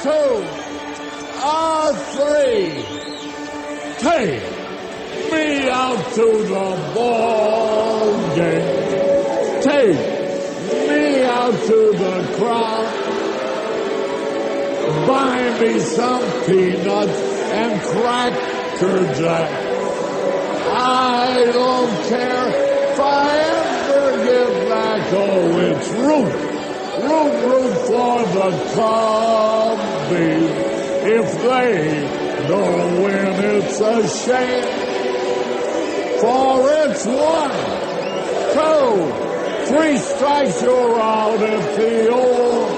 two, three. Take me out to the ball game. Take me out to the crowd. Buy me some peanuts and Cracker Jack. I don't care if I ever get back. Oh, it's root for the Cubbies. If they don't win, it's a shame. For it's 1, 2, 3 strikes, you're out at the old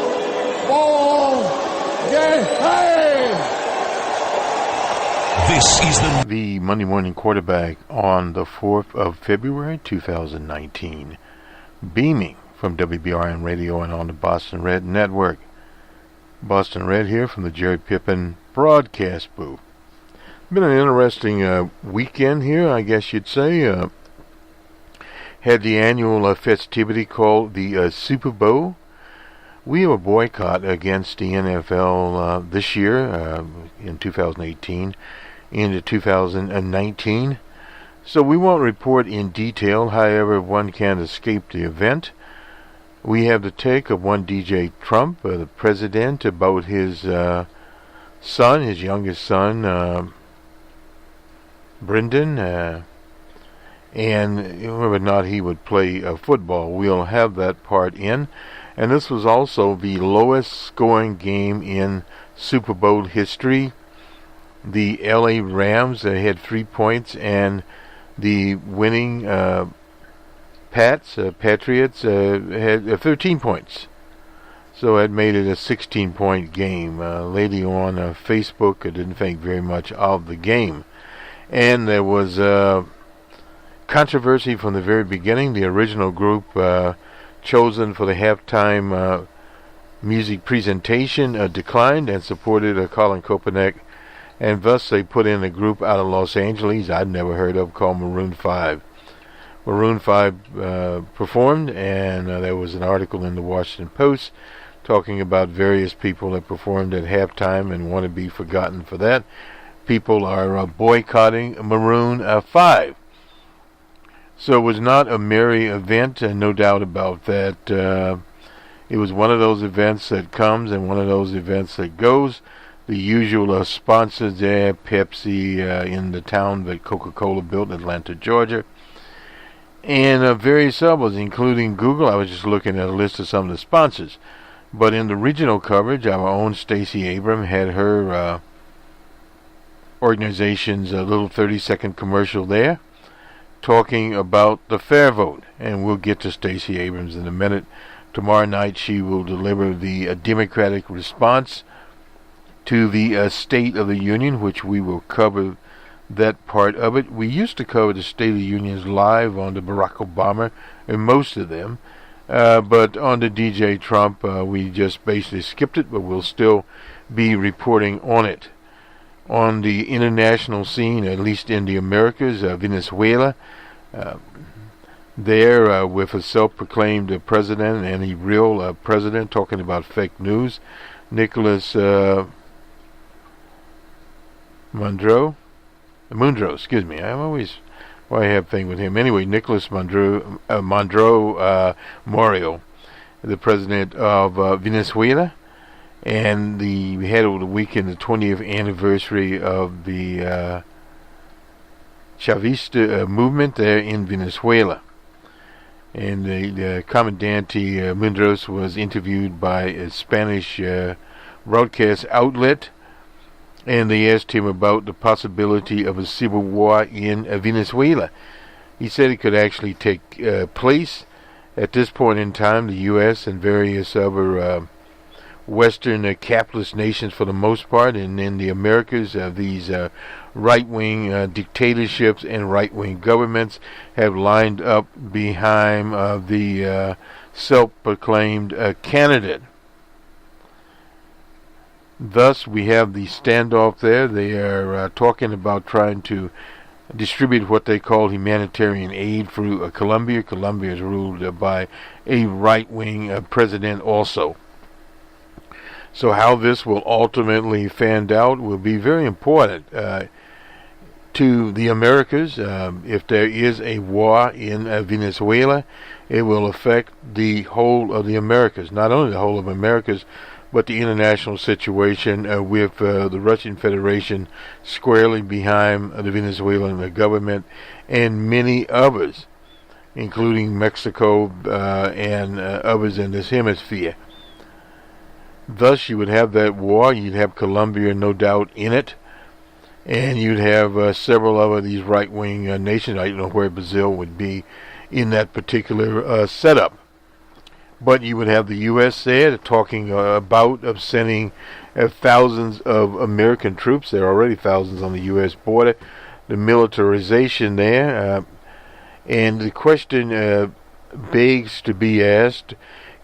ball game. Hey! This is the Monday Morning Quarterback on the 4th of February, 2019. Beaming from WBRN Radio and on the Boston Red Network. Boston Red here from the Jerry Pippin broadcast booth. Been an interesting weekend here, I guess you'd say. Had the annual festivity called the Super Bowl. We have a boycott against the NFL this year, in 2018, into 2019. So we won't report in detail, however one can't escape the event. We have the take of one DJ Trump, the president, about his son, his youngest son, Brendan, and whether or not he would play football. We'll have that part in. And this was also the lowest scoring game in Super Bowl history. The LA Rams had 3 points, and the winning Patriots had 13 points. So it made it a 16-point game. Lady on Facebook didn't think very much of the game. And there was controversy from the very beginning. The original group chosen for the halftime music presentation declined and supported Colin Kaepernick. And thus they put in a group out of Los Angeles I'd never heard of called Maroon 5. Maroon 5 performed, and there was an article in the Washington Post talking about various people that performed at halftime and want to be forgotten for that. People are boycotting Maroon 5. So it was not a merry event, no doubt about that. It was one of those events that comes and one of those events that goes. The usual sponsors there, Pepsi in the town that Coca-Cola built in Atlanta, Georgia. And various others, including Google. I was just looking at a list of some of the sponsors. But in the regional coverage, our own Stacey Abrams had her organization's little 30-second commercial there, talking about the fair vote. And we'll get to Stacey Abrams in a minute. Tomorrow night she will deliver the Democratic response to the State of the Union, which we will cover that part of it. We used to cover the State of the Unions live on the Barack Obama and most of them, but on the DJ Trump we just basically skipped it, but we'll still be reporting on it. On the international scene, at least in the Americas, Venezuela, there with a self-proclaimed president and a real president talking about fake news, Nicolas Maduro, excuse me. I always I have a thing with him. Anyway, Nicolas Maduro Mario, the president of Venezuela, and we had over the weekend the 20th anniversary of the Chavista movement there in Venezuela. And the Comandante Mundros was interviewed by a Spanish broadcast outlet, and they asked him about the possibility of a civil war in Venezuela. He said it could actually take place. At this point in time, the U.S. and various other Western capitalist nations, for the most part, and in the Americas, these right-wing dictatorships and right-wing governments have lined up behind the self-proclaimed candidate. Thus, we have the standoff there. They are talking about trying to distribute what they call humanitarian aid through Colombia. Colombia is ruled by a right-wing president also. So how this will ultimately fan out will be very important to the Americas. If there is a war in Venezuela, it will affect the whole of the Americas, not only the whole of Americas, but the international situation with the Russian Federation squarely behind the Venezuelan government and many others, including Mexico and others in this hemisphere. Thus, you would have that war. You'd have Colombia, no doubt, in it. And you'd have several of these right-wing nations. I don't know where Brazil would be in that particular setup. But you would have the U.S. there talking about of sending thousands of American troops. There are already thousands on the U.S. border. The militarization there. And the question begs to be asked,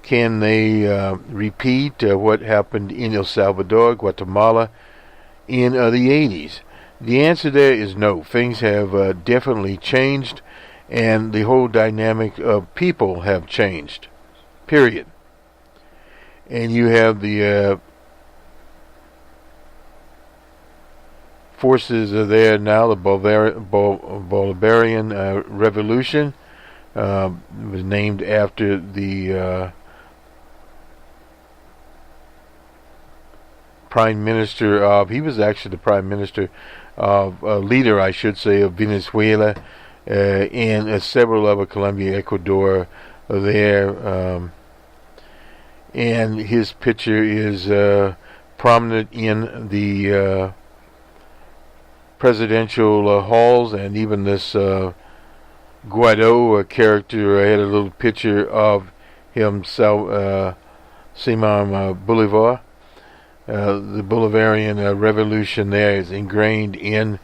can they repeat what happened in El Salvador, Guatemala, in the 80s? The answer there is no. Things have definitely changed, and the whole dynamic of people have changed. Period. And you have the forces are there now, the Bolivarian Revolution. It was named after the Prime Minister of, he was actually the Prime Minister of, leader, I should say, of Venezuela, and several other, Colombia, Ecuador, there. And his picture is prominent in the presidential halls, and even this Guaido character had a little picture of himself, Simon Bolivar. The Bolivarian Revolution there is ingrained in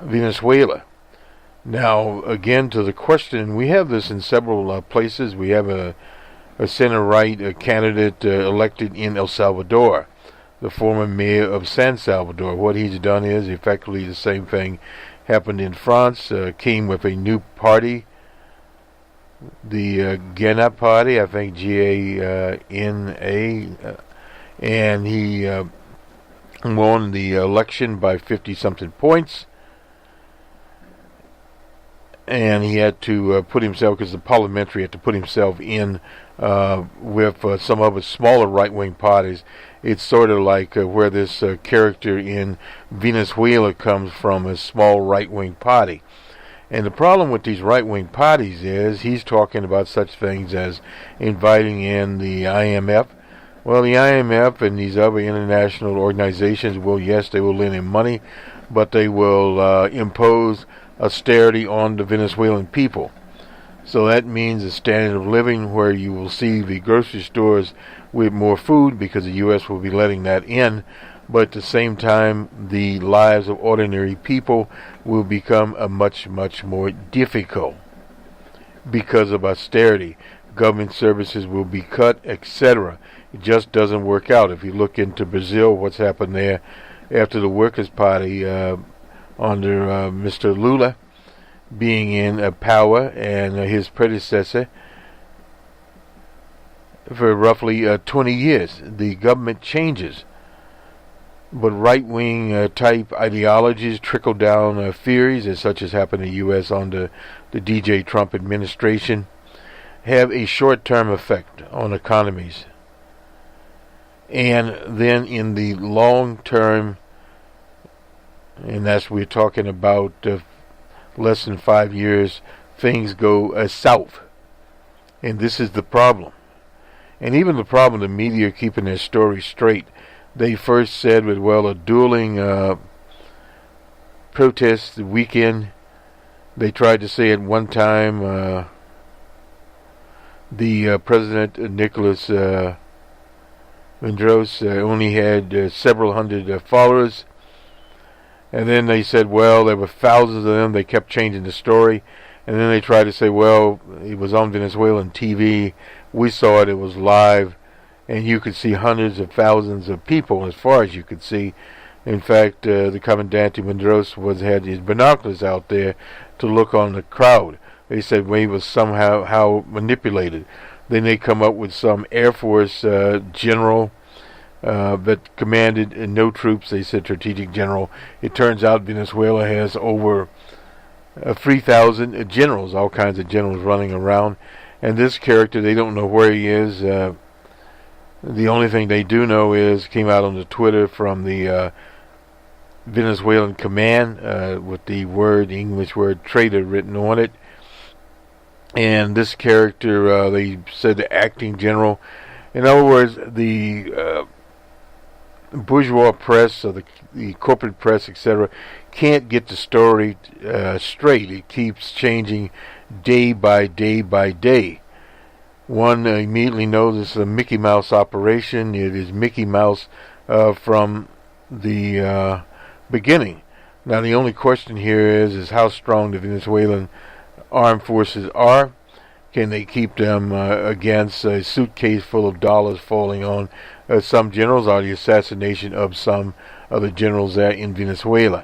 Venezuela. Now, again, to the question, we have this in several places. We have a center-right candidate elected in El Salvador, the former mayor of San Salvador. What he's done is effectively the same thing happened in France, came with a new party, the GENA party, I think G-A-N-A, and he won the election by 50-something points. And he had to put himself, because the parliamentary had to put himself in with some other smaller right-wing parties. It's sort of like where this character in Venezuela comes from, a small right-wing party. And the problem with these right-wing parties is he's talking about such things as inviting in the IMF. Well, the IMF and these other international organizations will, yes, they will lend him money, but they will impose austerity on the Venezuelan people. So that means a standard of living where you will see the grocery stores with more food, because the U.S. will be letting that in, but at the same time the lives of ordinary people will become much, much more difficult because of austerity. Government services will be cut, etc. It just doesn't work out. If you look into Brazil, what's happened there after the Workers' Party under Mr. Lula being in power, and his predecessor for roughly 20 years. The government changes, but right-wing type ideologies, trickle-down theories, as such as happened in the U.S. under the DJ Trump administration, have a short-term effect on economies. And then in the long term, and that's we're talking about less than 5 years, things go south. And this is the problem. And even the problem, the media are keeping their story straight. They first said, with, well, a dueling protest weekend. They tried to say at one time the President Nicolas Maduro only had several hundred followers. And then they said, well, there were thousands of them. They kept changing the story. And then they tried to say, well, it was on Venezuelan TV. We saw it. It was live. And you could see hundreds of thousands of people as far as you could see. In fact, the Comandante Maduro had his binoculars out there to look on the crowd. They said, well, he was somehow manipulated. Then they come up with some Air Force general but commanded no troops. They said strategic general. It turns out Venezuela has over 3,000 generals, all kinds of generals running around. And this character, they don't know where he is. The only thing they do know is, came out on the Twitter from the Venezuelan command with the English word traitor written on it. And this character, they said the acting general. In other words, the bourgeois press, or the corporate press, etc., can't get the story straight. It keeps changing day by day by day. One immediately knows it's a Mickey Mouse operation. It is Mickey Mouse from the beginning. Now, the only question here is how strong the Venezuelan armed forces are. Can they keep them against a suitcase full of dollars falling on some generals, or the assassination of some of the generals there in Venezuela?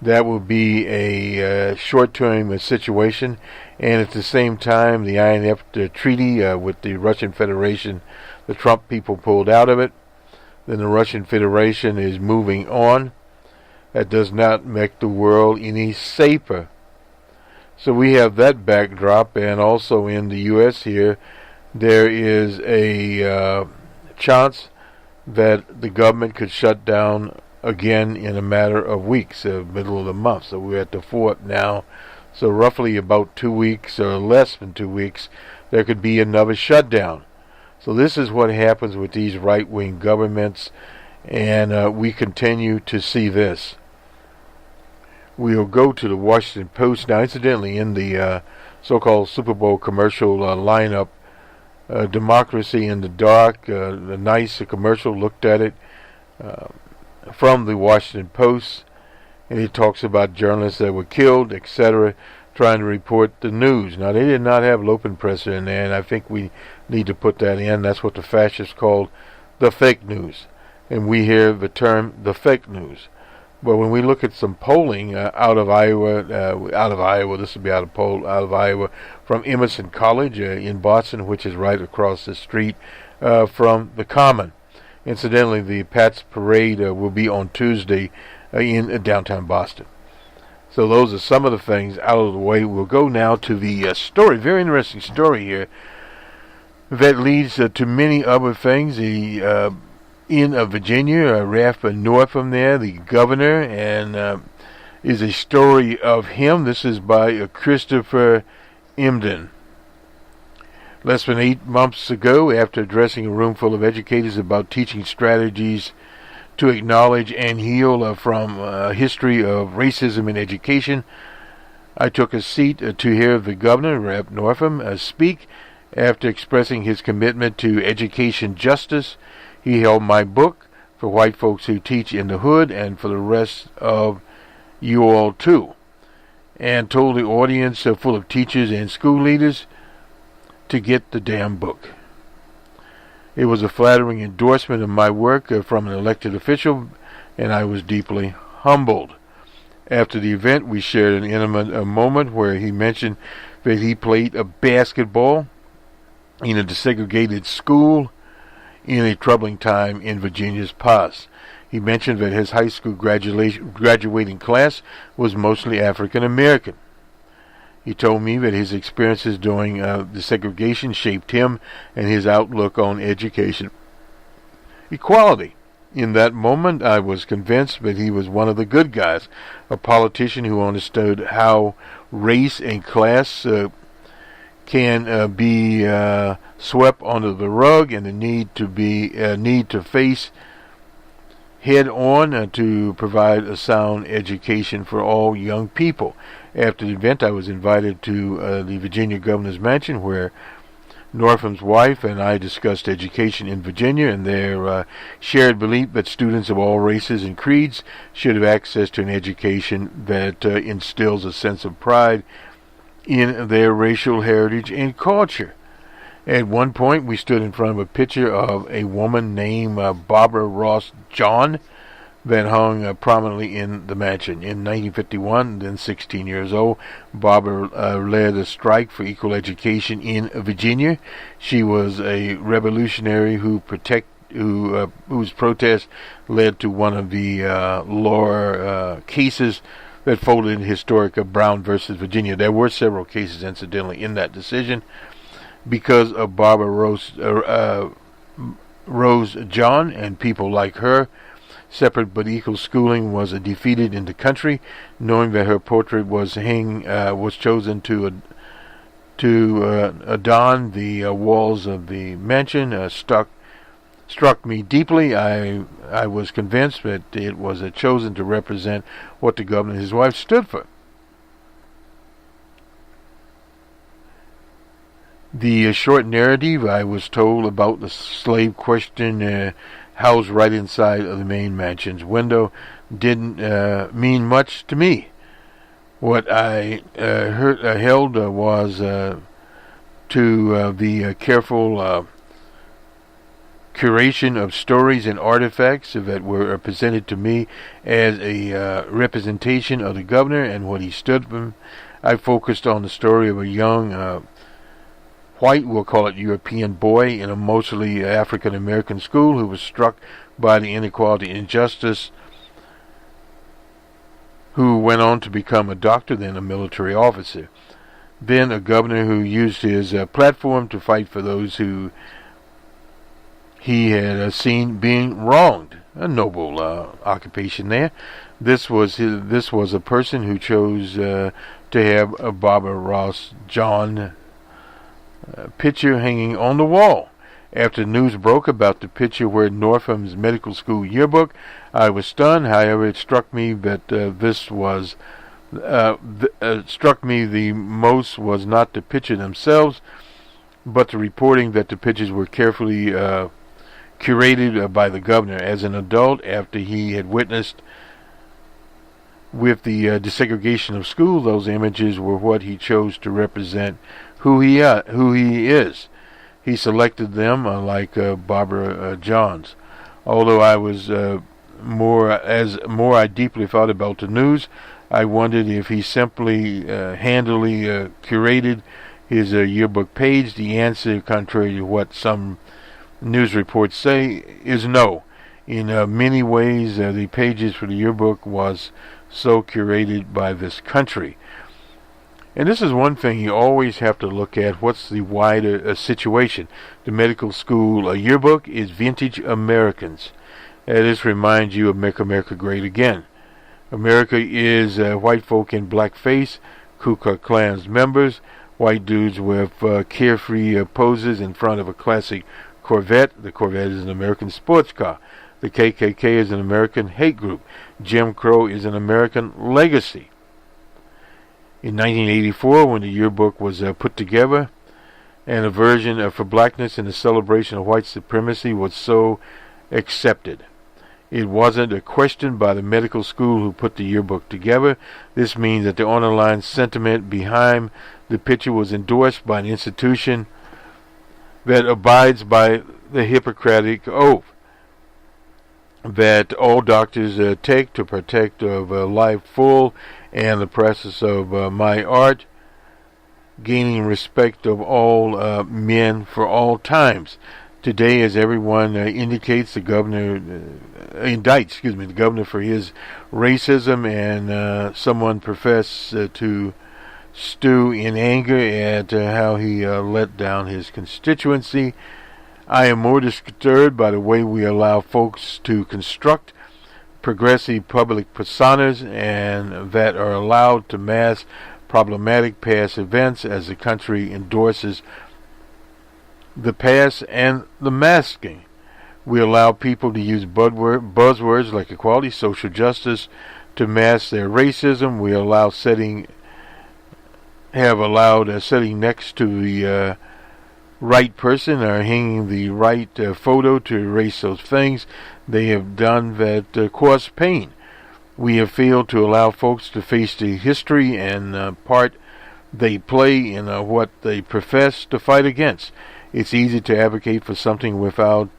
That will be a short-term situation, and at the same time, the INF treaty with the Russian Federation, the Trump people pulled out of it. Then the Russian Federation is moving on. That does not make the world any safer. So we have that backdrop, and also in the U.S. here, there is a chance that the government could shut down again in a matter of weeks, middle of the month. So we're at the 4th now. So roughly about 2 weeks, or less than 2 weeks, there could be another shutdown. So this is what happens with these right-wing governments, and we continue to see this. We'll go to the Washington Post. Now, incidentally, in the so-called Super Bowl commercial lineup, Democracy in the Dark, a nice commercial, looked at it from the Washington Post, and it talks about journalists that were killed, etc., trying to report the news. Now, they did not have Lopenpresser in there, and I think we need to put that in. That's what the fascists called the fake news, and we hear the term the fake news. But when we look at some polling out of Iowa, this will be out of Iowa, from Emerson College in Boston, which is right across the street from the Common. Incidentally, the Pats Parade will be on Tuesday in downtown Boston. So those are some of the things out of the way. We'll go now to the story, very interesting story here, that leads to many other things. The in Virginia, Ralph Northam there, the governor, and is a story of him. This is by Christopher Emden. Less than 8 months ago, after addressing a room full of educators about teaching strategies to acknowledge and heal from a history of racism in education, I took a seat to hear the governor, Ralph Northam, speak. After expressing his commitment to education justice, he held my book for white folks who teach in the hood and for the rest of you all too, and told the audience full of teachers and school leaders to get the damn book. It was a flattering endorsement of my work from an elected official, and I was deeply humbled. After the event, we shared an intimate moment where he mentioned that he played basketball in a desegregated school in a troubling time in Virginia's past. He mentioned that his high school graduating class was mostly African American. He told me that his experiences during the segregation shaped him and his outlook on education equality. In that moment, I was convinced that he was one of the good guys, a politician who understood how race and class can be swept under the rug, and the need to face head on to provide a sound education for all young people. After the event, I was invited to the Virginia Governor's Mansion, where Northam's wife and I discussed education in Virginia and their shared belief that students of all races and creeds should have access to an education that instills a sense of pride in their racial heritage and culture. At one point, we stood in front of a picture of a woman named Barbara Ross John that hung prominently in the mansion. In 1951, then 16 years old, Barbara led a strike for equal education in Virginia. She was a revolutionary who whose protest led to one of the lower cases that folded in historic Brown versus Virginia. There were several cases, incidentally, in that decision because of Barbara Rose John and people like her. Separate but equal schooling was defeated in the country, knowing that her portrait was chosen to adorn the walls of the mansion. Struck me deeply. I was convinced that it was chosen to represent what the governor and his wife stood for. The short narrative I was told about the slave question housed right inside of the main mansion's window didn't mean much to me. What I held was to the careful curation of stories and artifacts that were presented to me as a representation of the governor and what he stood for. I focused on the story of a young white, we'll call it European boy in a mostly African American school who was struck by the inequality and injustice, who went on to become a doctor, then a military officer, then a governor who used his platform to fight for those who he had seen being wronged. A noble occupation there. This was a person who chose to have a Barbara Ross John picture hanging on the wall. After the news broke about the picture where Northam's medical school yearbook, I was stunned. However, it struck me that struck me the most was not the picture themselves, but the reporting that the pictures were carefully curated by the governor. As an adult, after he had witnessed with the desegregation of school, those images were what he chose to represent who he is. He selected them like Barbara Johns. Although I was more I deeply thought about the news, I wondered if he simply handily curated his yearbook page. The answer, contrary to what some news reports say, is no. In many ways, the pages for the yearbook was so curated by this country. And this is one thing you always have to look at. What's the wider situation? The medical school yearbook is vintage Americans. This reminds you of Make America Great Again. America is white folk in blackface, Ku Klux Klan's members, white dudes with carefree poses in front of a classic Corvette. The Corvette is an American sports car. The KKK is an American hate group. Jim Crow is an American legacy. In 1984, when the yearbook was put together, and a version for blackness and the celebration of white supremacy was so accepted, it wasn't a question by the medical school who put the yearbook together. This means that the underlying sentiment behind the picture was endorsed by an institution that abides by the Hippocratic oath that all doctors take to protect of life full and the process of my art, gaining respect of all men for all times. Today, as everyone indicates, the governor indicts, the governor for his racism, and someone professed to stew in anger at how he let down his constituency. I am more disturbed by the way we allow folks to construct progressive public personas and that are allowed to mask problematic past events as the country endorses the past and the masking. We allow people to use buzzwords like equality, social justice to mask their racism. We allow sitting next to the right person or hanging the right photo to erase those things they have done that cause pain. We have failed to allow folks to face the history and part they play in what they profess to fight against. It's easy to advocate for something without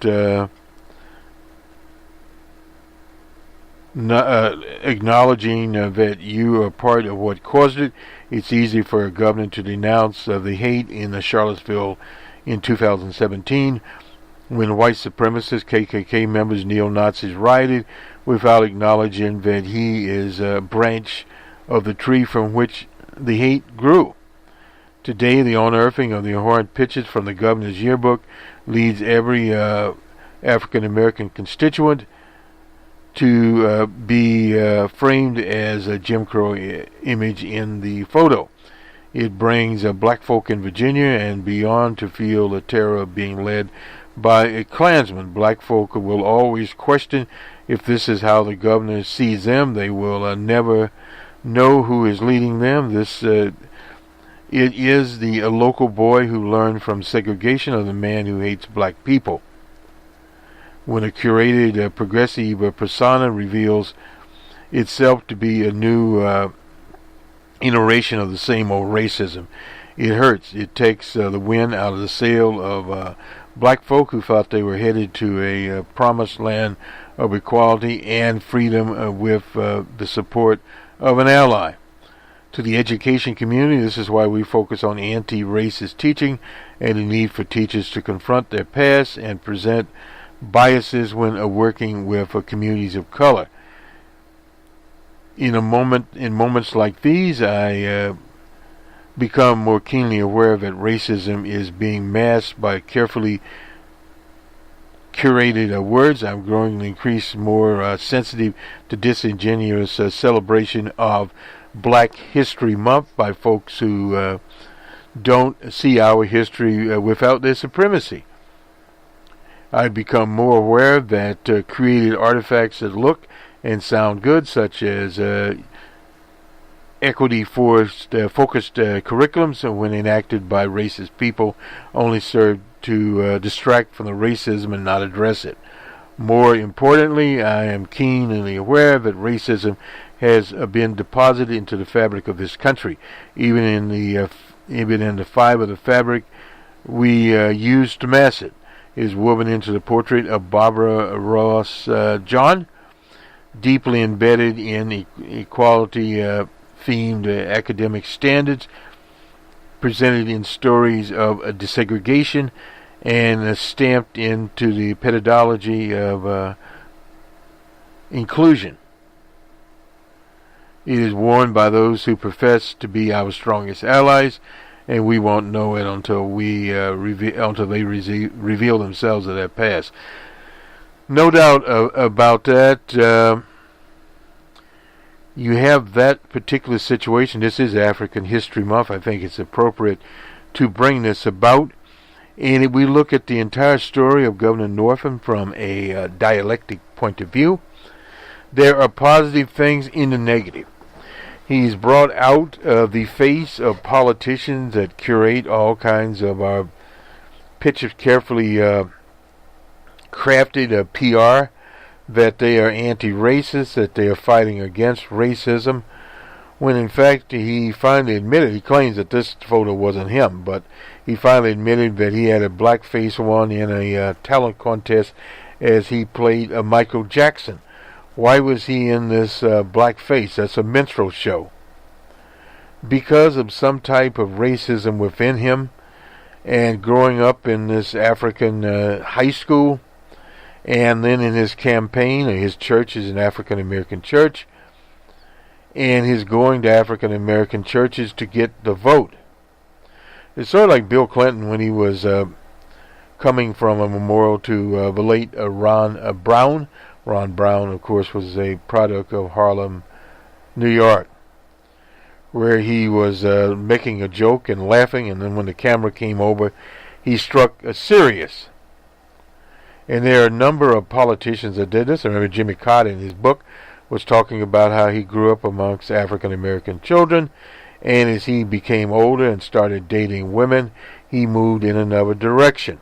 acknowledging that you are part of what caused it. It's easy for a governor to denounce the hate in Charlottesville in 2017 when white supremacists, KKK members, neo-Nazis rioted without acknowledging that he is a branch of the tree from which the hate grew. Today, the unearthing of the abhorrent pictures from the governor's yearbook leads every African-American constituent to be framed as a Jim Crow image in the photo. It brings black folk in Virginia and beyond to feel the terror of being led by a Klansman. Black folk will always question if this is how the governor sees them. They will never know who is leading them. It is the local boy who learned from segregation of the man who hates black people. When a curated progressive persona reveals itself to be a new iteration of the same old racism, it hurts. It takes the wind out of the sail of black folk who thought they were headed to a promised land of equality and freedom with the support of an ally. To the education community, this is why we focus on anti-racist teaching and the need for teachers to confront their past and present biases when working with communities of color. In moments like these, I become more keenly aware that racism is being masked by carefully curated words. I'm growing more sensitive to disingenuous celebration of Black History Month by folks who don't see our history without their supremacy. I've become more aware that created artifacts that look and sound good, such as equity-focused curriculums, when enacted by racist people, only serve to distract from the racism and not address it. More importantly, I am keenly aware that racism has been deposited into the fabric of this country. Even in the fiber of the fabric we use to mass it is woven into the portrait of Barbara Ross John, deeply embedded in equality-themed academic standards, presented in stories of desegregation, and stamped into the pedagogy of inclusion. It is worn by those who profess to be our strongest allies, and we won't know it until they reveal themselves of their past. No doubt about that. You have that particular situation. This is African History Month. I think it's appropriate to bring this about. And if we look at the entire story of Governor Northam from a dialectic point of view, there are positive things in the negative. He's brought out the face of politicians that curate all kinds of pictures, carefully crafted PR, that they are anti-racist, that they are fighting against racism, when in fact he finally admitted, he claims that this photo wasn't him, but he finally admitted that he had a blackface on in a talent contest as he played Michael Jackson. Why was he in this blackface? That's a minstrel show. Because of some type of racism within him, and growing up in this African high school, and then in his campaign, his church is an African American church, and his going to African American churches to get the vote. It's sort of like Bill Clinton when he was coming from a memorial to the late Ron Brown. Ron Brown, of course, was a product of Harlem, New York, where he was making a joke and laughing, and then when the camera came over, he struck serious. And there are a number of politicians that did this. I remember Jimmy Carter in his book was talking about how he grew up amongst African American children, and as he became older and started dating women, he moved in another direction.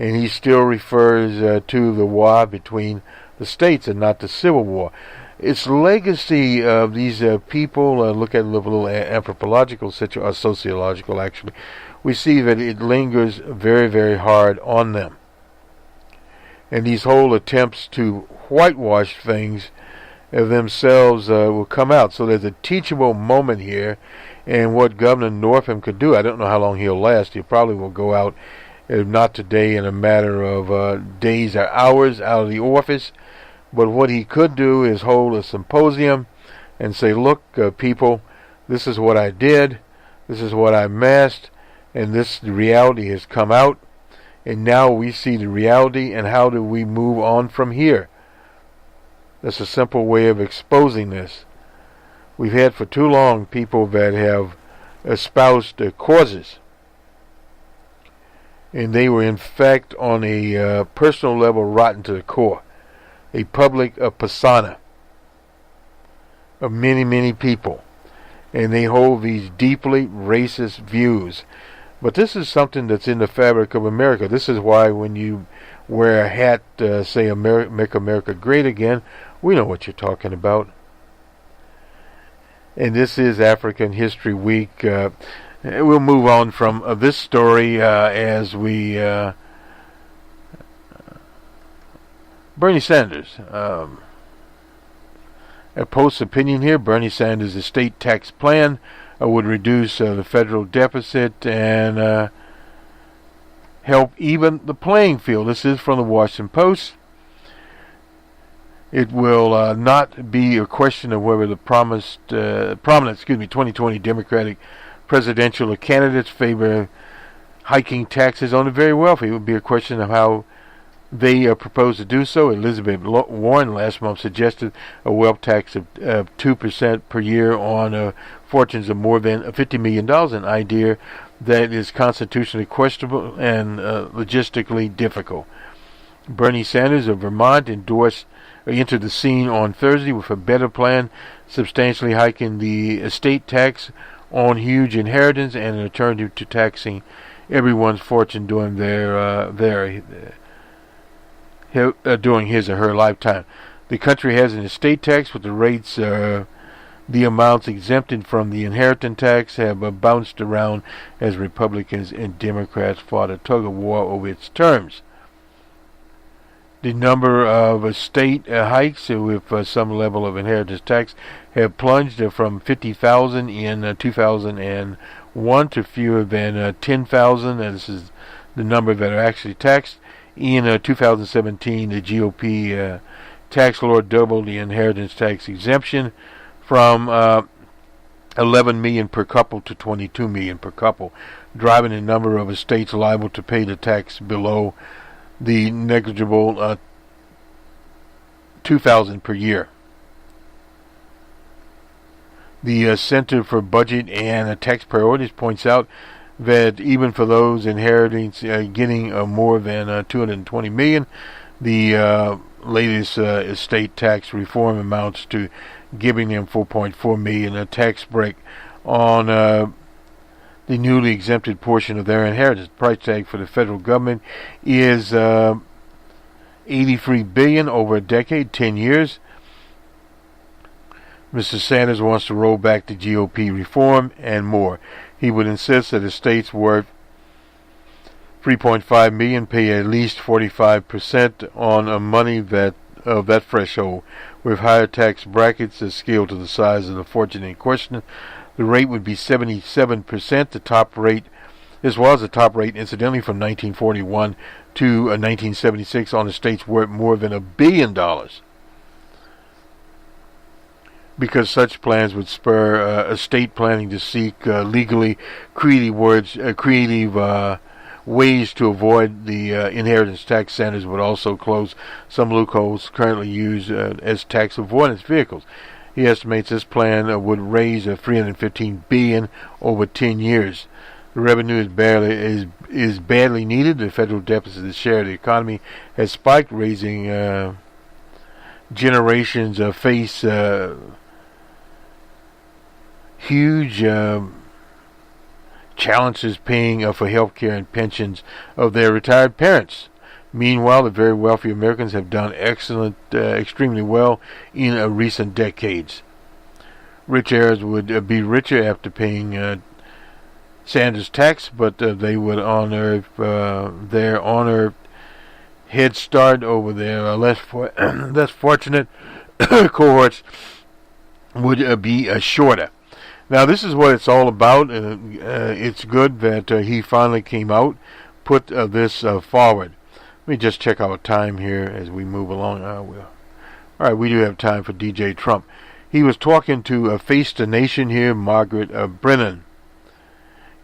And he still refers to the war between the states and not the Civil War. Its legacy of these people, look at a little anthropological, or sociological actually, we see that it lingers very, very hard on them. And these whole attempts to whitewash things themselves will come out. So there's a teachable moment here, and what Governor Northam could do, I don't know how long he'll last. He probably will go out if not today, in a matter of days or hours out of the office. But what he could do is hold a symposium and say, look, people, this is what I did, this is what I amassed, and the reality has come out, and now we see the reality, and how do we move on from here? That's a simple way of exposing this. We've had for too long people that have espoused causes, and they were in fact on a personal level rotten to the core, a public persona of many, many people, and they hold these deeply racist views. But this is something that's in the fabric of America. This is why when you wear a hat, say Make America Great Again, we know what you're talking about. And this is African History Week. We'll move on from this story as we... Bernie Sanders. A post opinion here. Bernie Sanders' estate tax plan would reduce the federal deficit and help even the playing field. This is from the Washington Post. It will not be a question of whether the prominent 2020 Democratic presidential candidates favor hiking taxes on the very wealthy. It would be a question of how they propose to do so. Elizabeth Warren last month suggested a wealth tax of 2% per year on fortunes of more than $50 million, an idea that is constitutionally questionable and logistically difficult. Bernie Sanders of Vermont entered the scene on Thursday with a better plan, substantially hiking the estate tax on huge inheritance and an alternative to taxing everyone's fortune during during his or her lifetime. The country has an estate tax, with the rates, the amounts exempted from the inheritance tax have bounced around as Republicans and Democrats fought a tug-of-war over its terms. The number of estate hikes with some level of inheritance tax have plunged from 50,000 in 2001 to fewer than 10,000, and this is the number that are actually taxed. In 2017, the GOP tax law doubled the inheritance tax exemption from 11 million per couple to 22 million per couple, driving the number of estates liable to pay the tax below the negligible 2,000 per year. The Center for Budget and Tax Priorities points out that even for those inheriting getting more than 220 million, the latest estate tax reform amounts to giving them 4.4 million a tax break on the newly exempted portion of their inheritance. The price tag for the federal government is $83 billion over a decade, 10 years. Mr. Sanders wants to roll back the GOP reform and more. He would insist that estates worth $3.5 million pay at least 45% on money of that threshold, with higher tax brackets scaled to the size of the fortune in question. The rate would be 77%. The top rate, this was the top rate, incidentally, from 1941 to 1976 on estates worth more than $1 billion. Because such plans would spur estate planning to seek legally creative ways to avoid the inheritance tax. Sanders would also close some loopholes currently used as tax avoidance vehicles. He estimates this plan would raise $315 billion over 10 years. The revenue is badly needed. The federal deficit, the share of the economy, has spiked, raising generations face huge challenges paying for health care and pensions of their retired parents. Meanwhile, the very wealthy Americans have done extremely well in recent decades. Rich heirs would be richer after paying Sanders tax, but they would honor their head start over their less fortunate cohorts would be shorter. Now, this is what it's all about. It's good that he finally came out put this forward. Let me just check our time here as we move along. All right, we do have time for DJ Trump. He was talking to Face the Nation here, Margaret Brennan.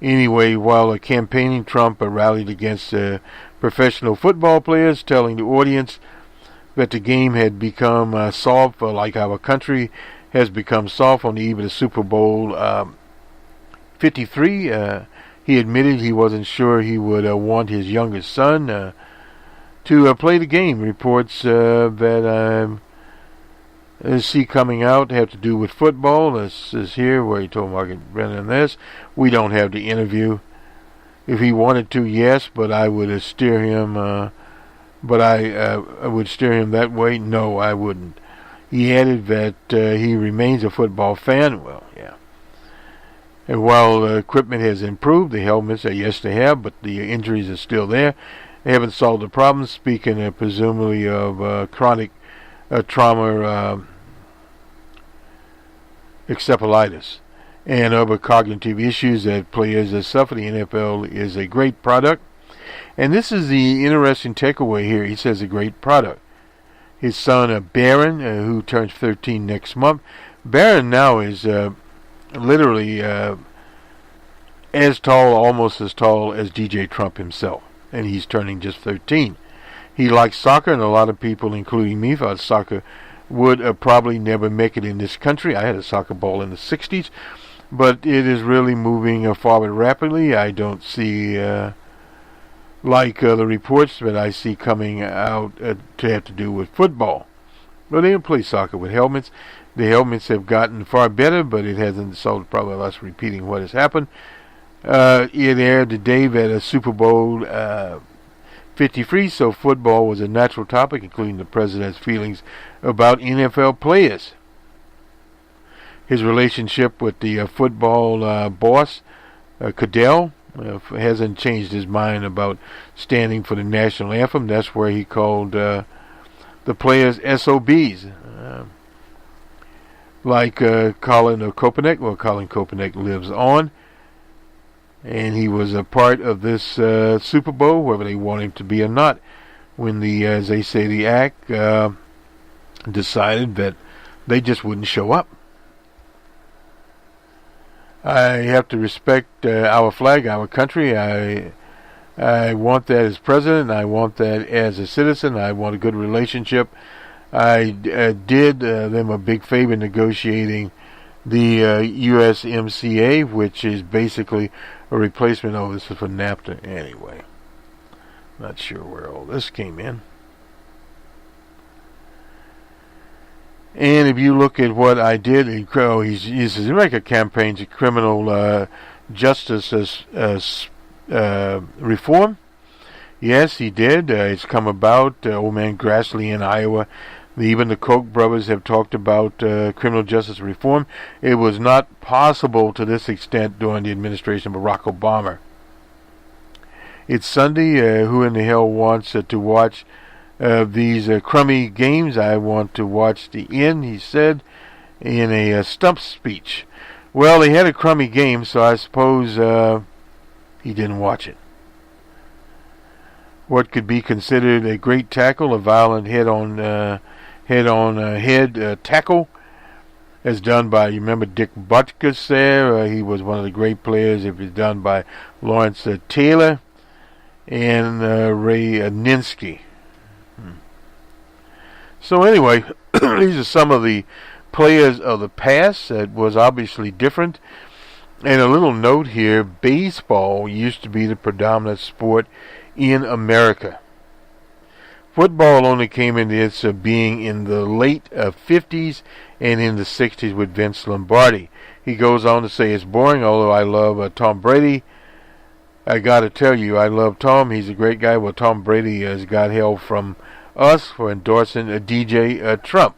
Anyway, while campaigning, Trump rallied against professional football players, telling the audience that the game had become soft, like our country has become soft on the eve of the Super Bowl 53. He admitted he wasn't sure he would want his youngest son to play the game. Reports that see coming out have to do with football. This is here where he told Margaret Brennan this. We don't have the interview. If he wanted to, yes, but I would steer him. But I would steer him that way. No, I wouldn't. He added that he remains a football fan. Well, yeah. And while equipment has improved, the helmets, yes, they have, but the injuries are still there. They haven't solved the problem. Speaking presumably of chronic trauma, encephalitis, and other cognitive issues that players suffer, the NFL is a great product. And this is the interesting takeaway here. He says a great product. His son, Barron, who turns 13 next month. Barron now is literally as tall, almost as tall as DJ Trump himself. And he's turning just 13. He likes soccer, and a lot of people, including me, thought soccer would probably never make it in this country. I had a soccer ball in the 60s, but it is really moving forward rapidly. I don't see, like the reports that I see coming out to have to do with football. Well, they don't play soccer with helmets. The helmets have gotten far better, but it hasn't solved the problem of us repeating what has happened. It aired today that a Super Bowl 53, so football was a natural topic, including the president's feelings about NFL players. His relationship with the football boss, Goodell, hasn't changed his mind about standing for the national anthem. That's where he called the players SOBs. Like Colin Kaepernick. Well, Colin Kaepernick lives on. And he was a part of this Super Bowl, whether they want him to be or not, when the, as they say, the act decided that they just wouldn't show up. I have to respect our flag, our country. I want that as president. I want that as a citizen. I want a good relationship. I did them a big favor negotiating the USMCA, which is basically a replacement. Oh, this is for NAFTA anyway. Not sure where all this came in. And if you look at what I did, he says he make a campaign to criminal justice reform. Yes, he did. It's come about. Old man Grassley in Iowa. Even the Koch brothers have talked about criminal justice reform. It was not possible to this extent during the administration of Barack Obama. It's Sunday. Who in the hell wants to watch these crummy games? I want to watch the end, he said in a stump speech. Well, they had a crummy game, so I suppose he didn't watch it. What could be considered a great tackle, a violent head-on tackle, as done by, you remember Dick Butkus there? He was one of the great players. It was done by Lawrence Taylor and Ray Ninsky. So anyway, these are some of the players of the past. It was obviously different. And a little note here, baseball used to be the predominant sport in America. Football only came into its being in the late 50s and in the 60s with Vince Lombardi. He goes on to say it's boring, although I love Tom Brady. I got to tell you, I love Tom. He's a great guy. Well, Tom Brady has got hell from us for endorsing DJ Trump.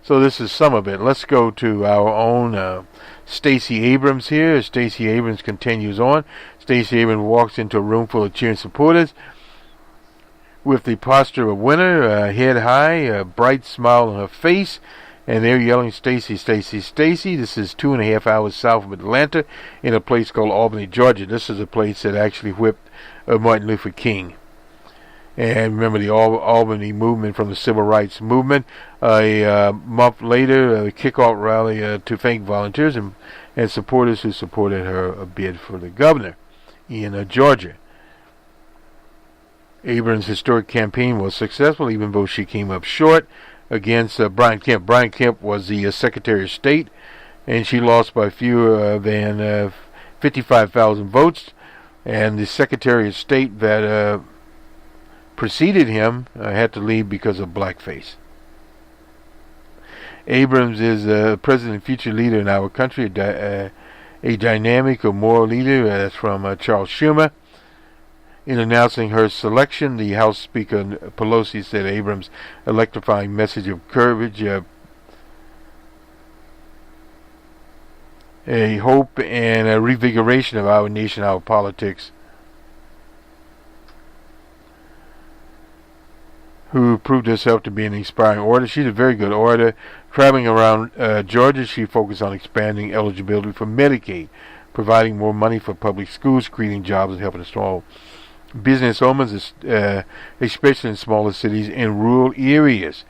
So this is some of it. Let's go to our own Stacey Abrams here. Stacey Abrams continues on. Stacey Abrams walks into a room full of cheering supporters with the posture of a winner, head high, a bright smile on her face, and they're yelling, "Stacy, Stacy, Stacy." This is 2.5 hours south of Atlanta in a place called Albany, Georgia. This is a place that actually whipped Martin Luther King. And remember the Albany movement from the Civil Rights Movement. A month later, a kickoff rally to thank volunteers and supporters who supported her bid for the governor in Georgia. Abrams' historic campaign was successful, even though she came up short against Brian Kemp. Brian Kemp was the Secretary of State, and she lost by fewer than 55,000 votes. And the Secretary of State that preceded him had to leave because of blackface. Abrams is a president and future leader in our country, a dynamic or moral leader. That's from Charles Schumer. In announcing her selection, the House Speaker Pelosi said Abrams' electrifying message of courage, a hope, and a revigoration of our nation, our politics, who proved herself to be an inspiring orator. She's a very good orator. Traveling around Georgia, she focused on expanding eligibility for Medicaid, providing more money for public schools, creating jobs, and helping small business owners, especially in smaller cities and rural areas.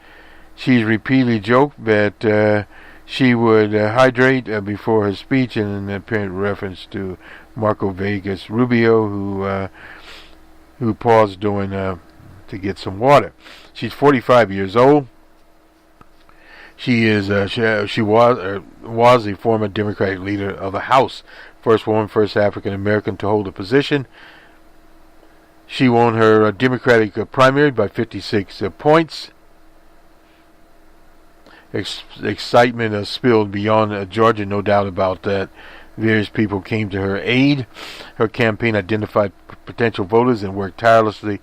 She's repeatedly joked that she would hydrate before her speech, in an apparent reference to Marco Vegas Rubio, who paused to get some water. She's 45 years old. She was a former Democratic leader of the House, first woman, first African American to hold a position. She won her Democratic primary by 56 points. Excitement spilled beyond Georgia, no doubt about that. Various people came to her aid. Her campaign identified potential voters and worked tirelessly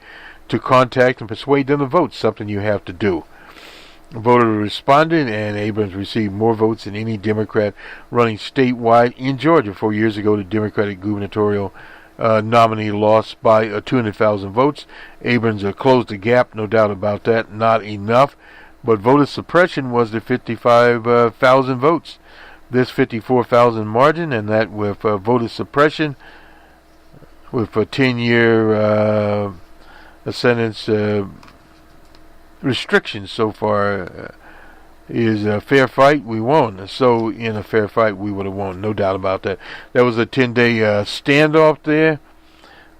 to contact and persuade them to vote, something you have to do. Voters responded, and Abrams received more votes than any Democrat running statewide in Georgia. 4 years ago, the Democratic gubernatorial nominee lost by 200,000 votes. Abrams closed the gap, no doubt about that. Not enough, but voter suppression was the 55,000 votes. This 54,000 margin, and that with voter suppression, with a 10-year sentence restrictions so far, is a fair fight. We won. So in a fair fight, we would have won, no doubt about that. That was a 10-day standoff there.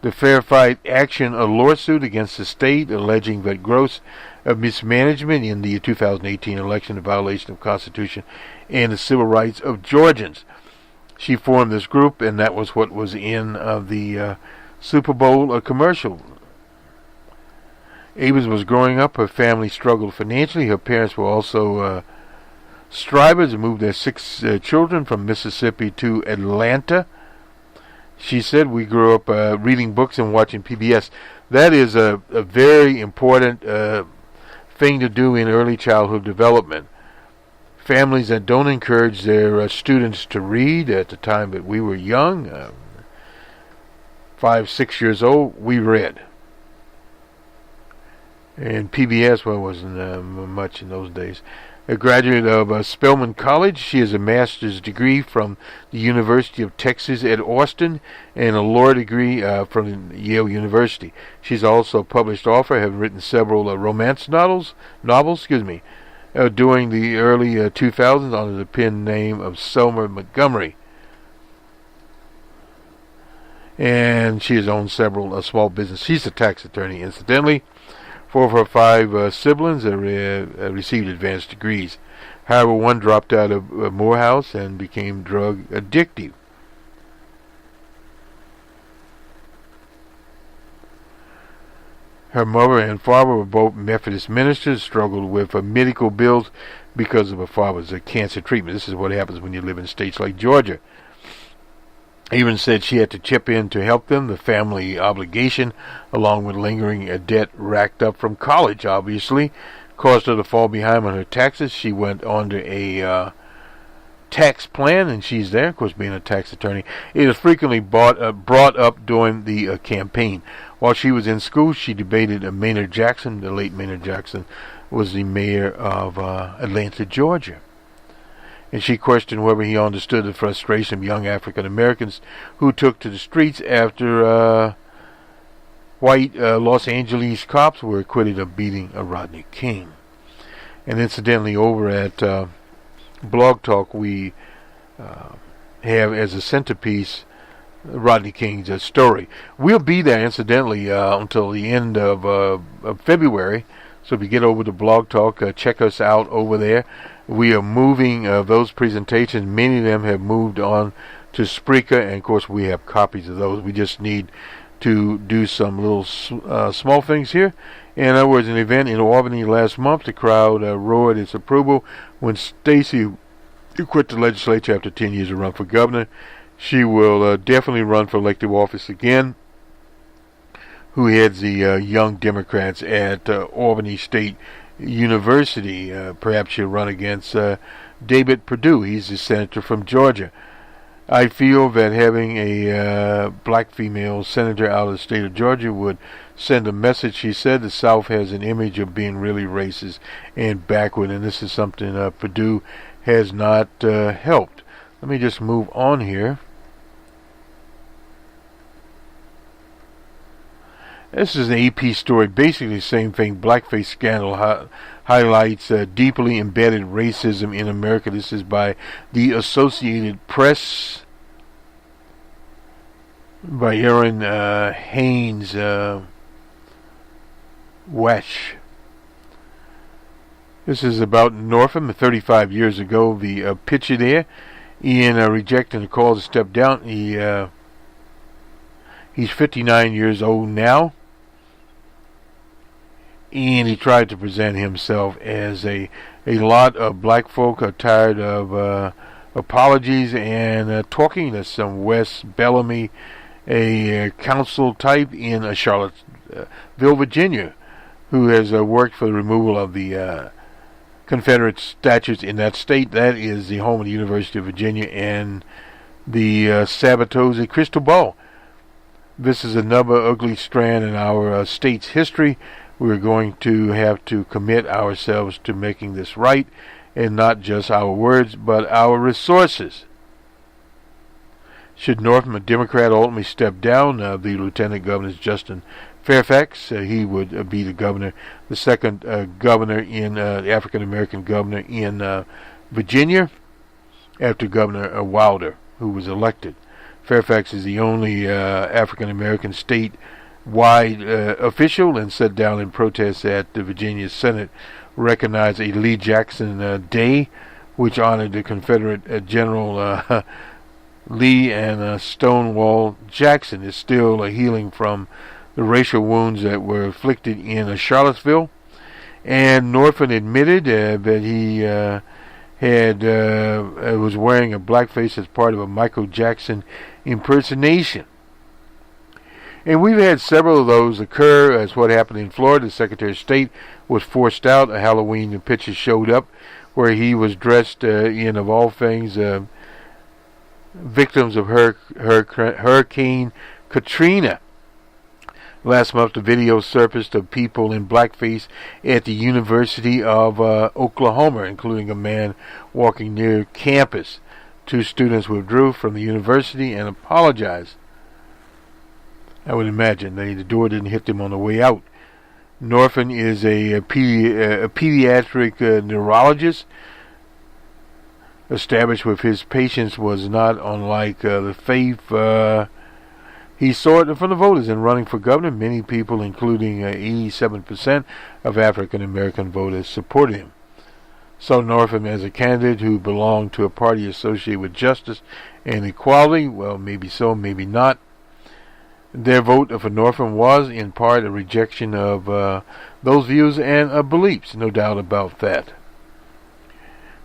The Fair Fight Action, a lawsuit against the state alleging that gross mismanagement in the 2018 election, a violation of Constitution and the civil rights of Georgians. She formed this group, and that was what was in the Super Bowl commercial. Abrams was growing up. Her family struggled financially. Her parents were also strivers and moved their 6 children from Mississippi to Atlanta. She said, "We grew up reading books and watching PBS." That is a very important thing to do in early childhood development. Families that don't encourage their students to read, at the time that we were young, 5, 6 years old, we read. And PBS, well, wasn't much in those days. A graduate of Spelman College, she has a master's degree from the University of Texas at Austin and a law degree from Yale University. She's also a published author, having written several romance novels, during the early 2000s under the pen name of Selma Montgomery. And she has owned several small businesses. She's a tax attorney, incidentally. 4 of her 5 siblings received advanced degrees. However, one dropped out of Morehouse and became drug addictive. Her mother and father were both Methodist ministers, struggled with medical bills because of her father's cancer treatment. This is what happens when you live in states like Georgia. Even said she had to chip in to help them. The family obligation, along with lingering debt racked up from college, obviously, caused her to fall behind on her taxes. She went on to a tax plan, and she's there, of course, being a tax attorney. It is frequently brought up during the campaign. While she was in school, she debated Maynard Jackson, the late Maynard Jackson, was the mayor of Atlanta, Georgia. And she questioned whether he understood the frustration of young African Americans who took to the streets after white Los Angeles cops were acquitted of beating Rodney King. And incidentally, over at Blog Talk, we have as a centerpiece Rodney King's story. We'll be there, incidentally, until the end of February. So if you get over to Blog Talk, check us out over there. We are moving those presentations. Many of them have moved on to Spreaker, and of course we have copies of those. We just need to do some little small things here. In other words, an event in Albany last month, the crowd roared its approval when Stacey, who quit the legislature after 10 years to run for governor, she will definitely run for elective office again, who heads the Young Democrats at Albany State University. Perhaps she'll run against David Perdue. He's the senator from Georgia. I feel that having a black female senator out of the state of Georgia would send a message. She said the South has an image of being really racist and backward, and this is something Perdue has not helped. Let me just move on here. This is an AP story, basically the same thing. Blackface scandal highlights deeply embedded racism in America. This is by the Associated Press, by Aaron Haynes Wesh. This is about Northam 35 years ago. The picture there, Ian rejecting the call to step down. He's 59 years old now. And he tried to present himself as a lot of black folk are tired of apologies and talking to some Wes Bellamy, a council type in Charlottesville, Virginia, who has worked for the removal of the Confederate statues in that state. That is the home of the University of Virginia and the saboteurs at Crystal Ball. This is another ugly strand in our state's history. We're going to have to commit ourselves to making this right, and not just our words, but our resources. Should Northam, a Democrat, ultimately step down, the Lieutenant Governor is Justin Fairfax. He would be the governor, the second governor in African-American governor in Virginia, after Governor Wilder, who was elected. Fairfax is the only African-American state-wide official, and sat down in protest at the Virginia Senate recognized a Lee Jackson Day, which honored the Confederate General Lee, and Stonewall Jackson is still healing from the racial wounds that were inflicted in Charlottesville. And Northam admitted that he was wearing a blackface as part of a Michael Jackson impersonation. And we've had several of those occur, as what happened in Florida. The Secretary of State was forced out. A Halloween picture showed up where he was dressed in, of all things, victims of Hurricane Katrina. Last month, the video surfaced of people in blackface at the University of Oklahoma, including a man walking near campus. 2 students withdrew from the university and apologized. I would imagine the door didn't hit them on the way out. Northam is a pediatric neurologist. Established with his patients was not unlike the faith he saw it from the voters in running for governor. Many people, including 87% of African American voters, supported him. Saw Northam as a candidate who belonged to a party associated with justice and equality. Well, maybe so, maybe not. Their vote for Northam was, in part, a rejection of those views and beliefs, no doubt about that.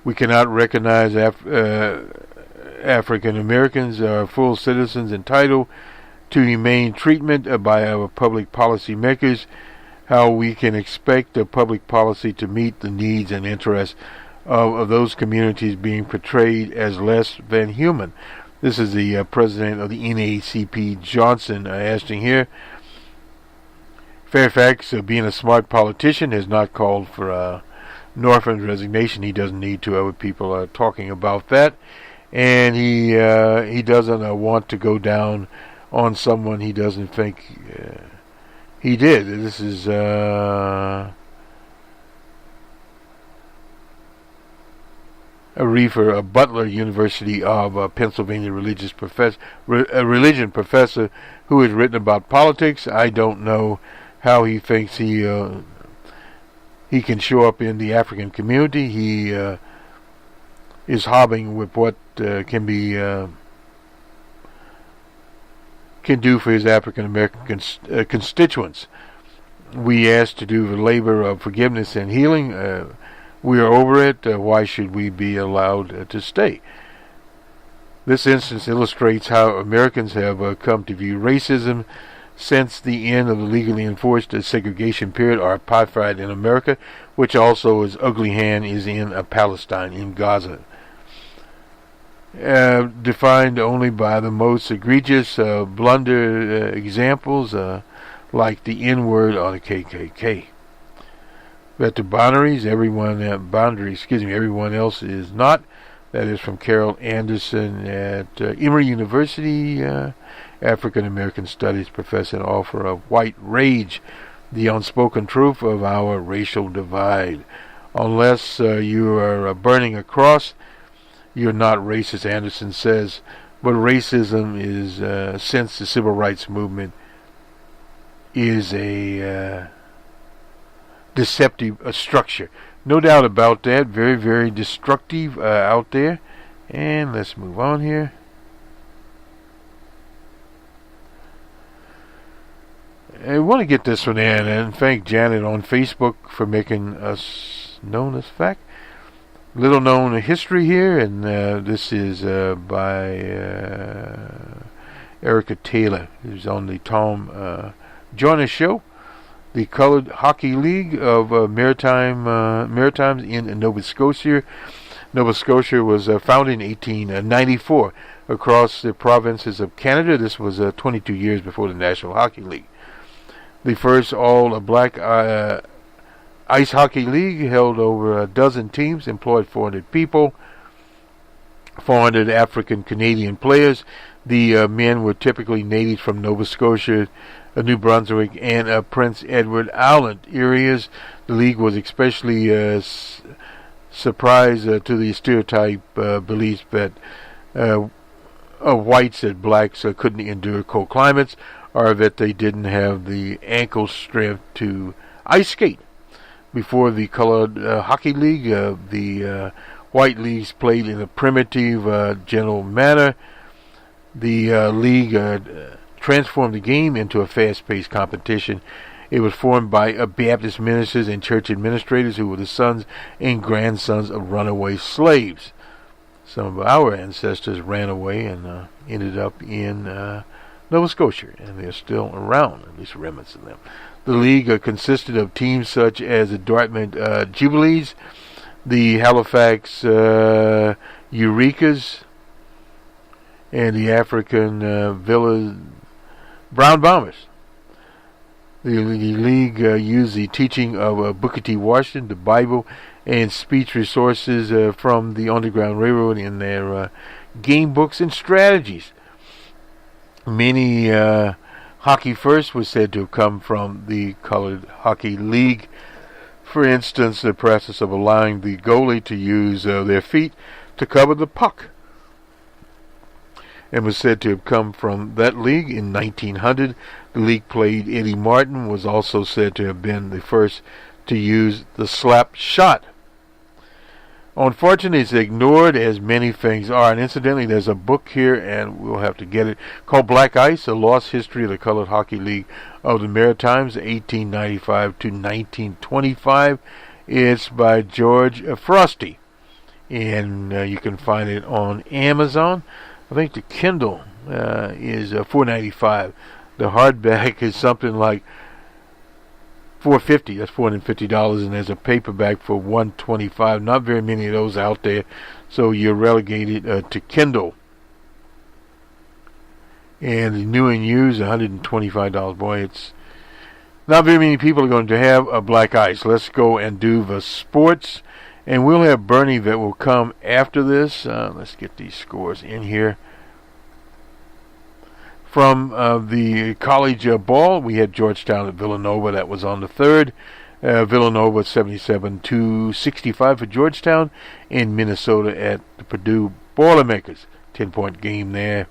We cannot recognize African Americans are full citizens entitled to humane treatment by our public policy makers. How we can expect public policy to meet the needs and interests of those communities being portrayed as less than human. This is the president of the NAACP, Johnson, asking here. Fairfax, being a smart politician, has not called for Northam's resignation. He doesn't need to. Other people are talking about that, and he doesn't want to go down on someone he doesn't think he did. This is a reefer, a Butler University of Pennsylvania religion professor who has written about politics. I don't know how he thinks he can show up in the African community. He is hobbing with what can do for his African American constituents. We asked to do the labor of forgiveness and healing. We are over it. Why should we be allowed to stay? This instance illustrates how Americans have come to view racism since the end of the legally enforced segregation period, or apartheid in America, which also is ugly hand is in Palestine, in Gaza. Defined only by the most egregious blunder examples like the N-word or the KKK. That the boundaries, everyone else is not. That is from Carol Anderson at Emory University, African American Studies professor and author of White Rage, The Unspoken Truth of Our Racial Divide. Unless you are burning a cross, you're not racist, Anderson says. But racism is, since the civil rights movement, is a deceptive structure. No doubt about that. Very, very destructive out there. And let's move on here. I want to get this one in and thank Janet on Facebook for making us know this fact. Little known history here, and this is by Erica Taylor, who's on the Tom Joyner show. The Colored Hockey League of Maritimes in Nova Scotia. Nova Scotia was founded in 1894 across the provinces of Canada. This was 22 years before the National Hockey League. The first all-black ice hockey league held over a dozen teams, employed 400 people, 400 African-Canadian players. The men were typically natives from Nova Scotia, New Brunswick, and Prince Edward Island areas. The league was especially surprised to the stereotype belief that whites that blacks couldn't endure cold climates, or that they didn't have the ankle strength to ice skate. Before the Colored Hockey League, the white leagues played in a primitive, gentle manner. The league transformed the game into a fast-paced competition. It was formed by Baptist ministers and church administrators who were the sons and grandsons of runaway slaves. Some of our ancestors ran away and ended up in Nova Scotia, and they're still around, at least remnants of them. The league consisted of teams such as the Dartmouth Jubilees, the Halifax Eurekas, and the African Villa Brown Bombers. The league used the teaching of Booker T. Washington, the Bible, and speech resources from the Underground Railroad in their game books and strategies. Many hockey first was said to have come from the Colored Hockey League. For instance, the practice of allowing the goalie to use their feet to cover the puck, and was said to have come from that league. In 1900, the league played Eddie Martin was also said to have been the first to use the slap shot. Unfortunately, it's ignored, as many things are. And incidentally, there's a book here, and we'll have to get it, called Black Ice, A Lost History of the Colored Hockey League of the Maritimes, 1895 to 1925. It's by George Frosty, and you can find it on Amazon. I think the Kindle is $4.95. The hardback is something like $4.50. That's $450, and there's a paperback for $125. Not very many of those out there, so you're relegated to Kindle. And the new and used, $125. Boy, Not very many people are going to have a black ice. Let's go and do the sports. And we'll have Bernie that will come after this. Let's get these scores in here. From the college ball, we had Georgetown at Villanova. That was on the third. Villanova 77-65 for Georgetown. In Minnesota at the Purdue Boilermakers. 10-point game there.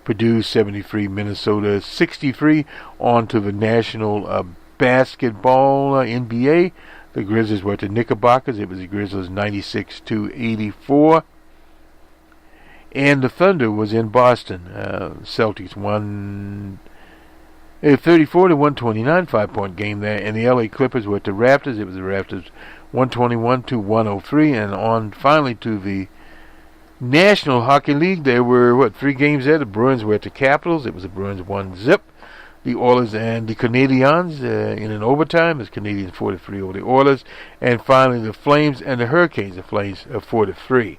Purdue 73, Minnesota 63. On to the National Basketball NBA. The Grizzlies were at the Knickerbockers. It was the Grizzlies 96-84. And the Thunder was in Boston. Celtics won 34-129, 5-point game there. And the LA Clippers were at the Raptors. It was the Raptors 121-103. And on finally to the National Hockey League, there were, 3 games there. The Bruins were at the Capitals. It was the Bruins 1-0. The Oilers and the Canadiens in an overtime. It's Canadiens 4-3 over the Oilers. And finally, the Flames and the Hurricanes. The Flames 4-3.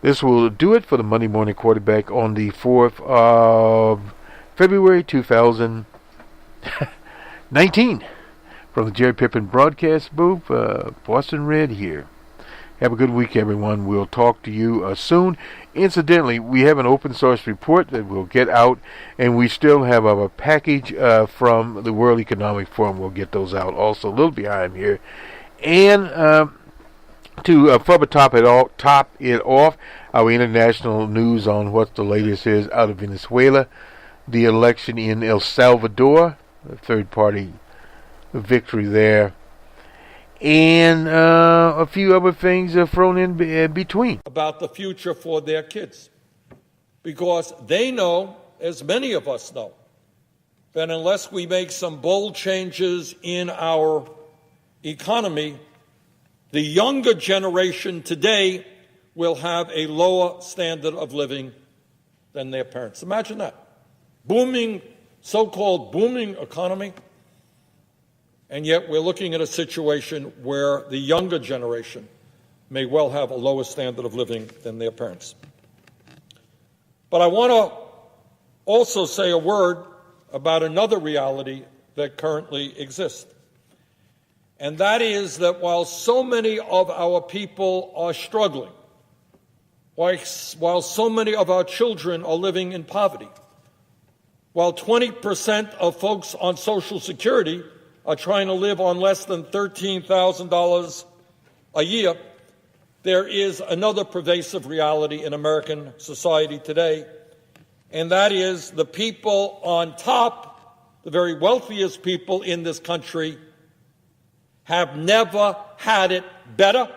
This will do it for the Monday Morning Quarterback on the 4th of February 2019. From the Jerry Pippin broadcast booth, Boston Red here. Have a good week, everyone. We'll talk to you soon. Incidentally, we have an open source report that we'll get out, and we still have a package from the World Economic Forum. We'll get those out also. A little behind here. And to further top it off, our international news on what the latest is out of Venezuela, the election in El Salvador, the third-party victory there, and a few other things thrown in between. About the future for their kids. Because they know, as many of us know, that unless we make some bold changes in our economy, the younger generation today will have a lower standard of living than their parents. Imagine that. Booming, so-called booming economy. And yet we're looking at a situation where the younger generation may well have a lower standard of living than their parents. But I want to also say a word about another reality that currently exists. And that is that while so many of our people are struggling, while so many of our children are living in poverty, while 20% of folks on Social Security are trying to live on less than $13,000 a year, there is another pervasive reality in American society today, and that is the people on top, the very wealthiest people in this country, have never had it better,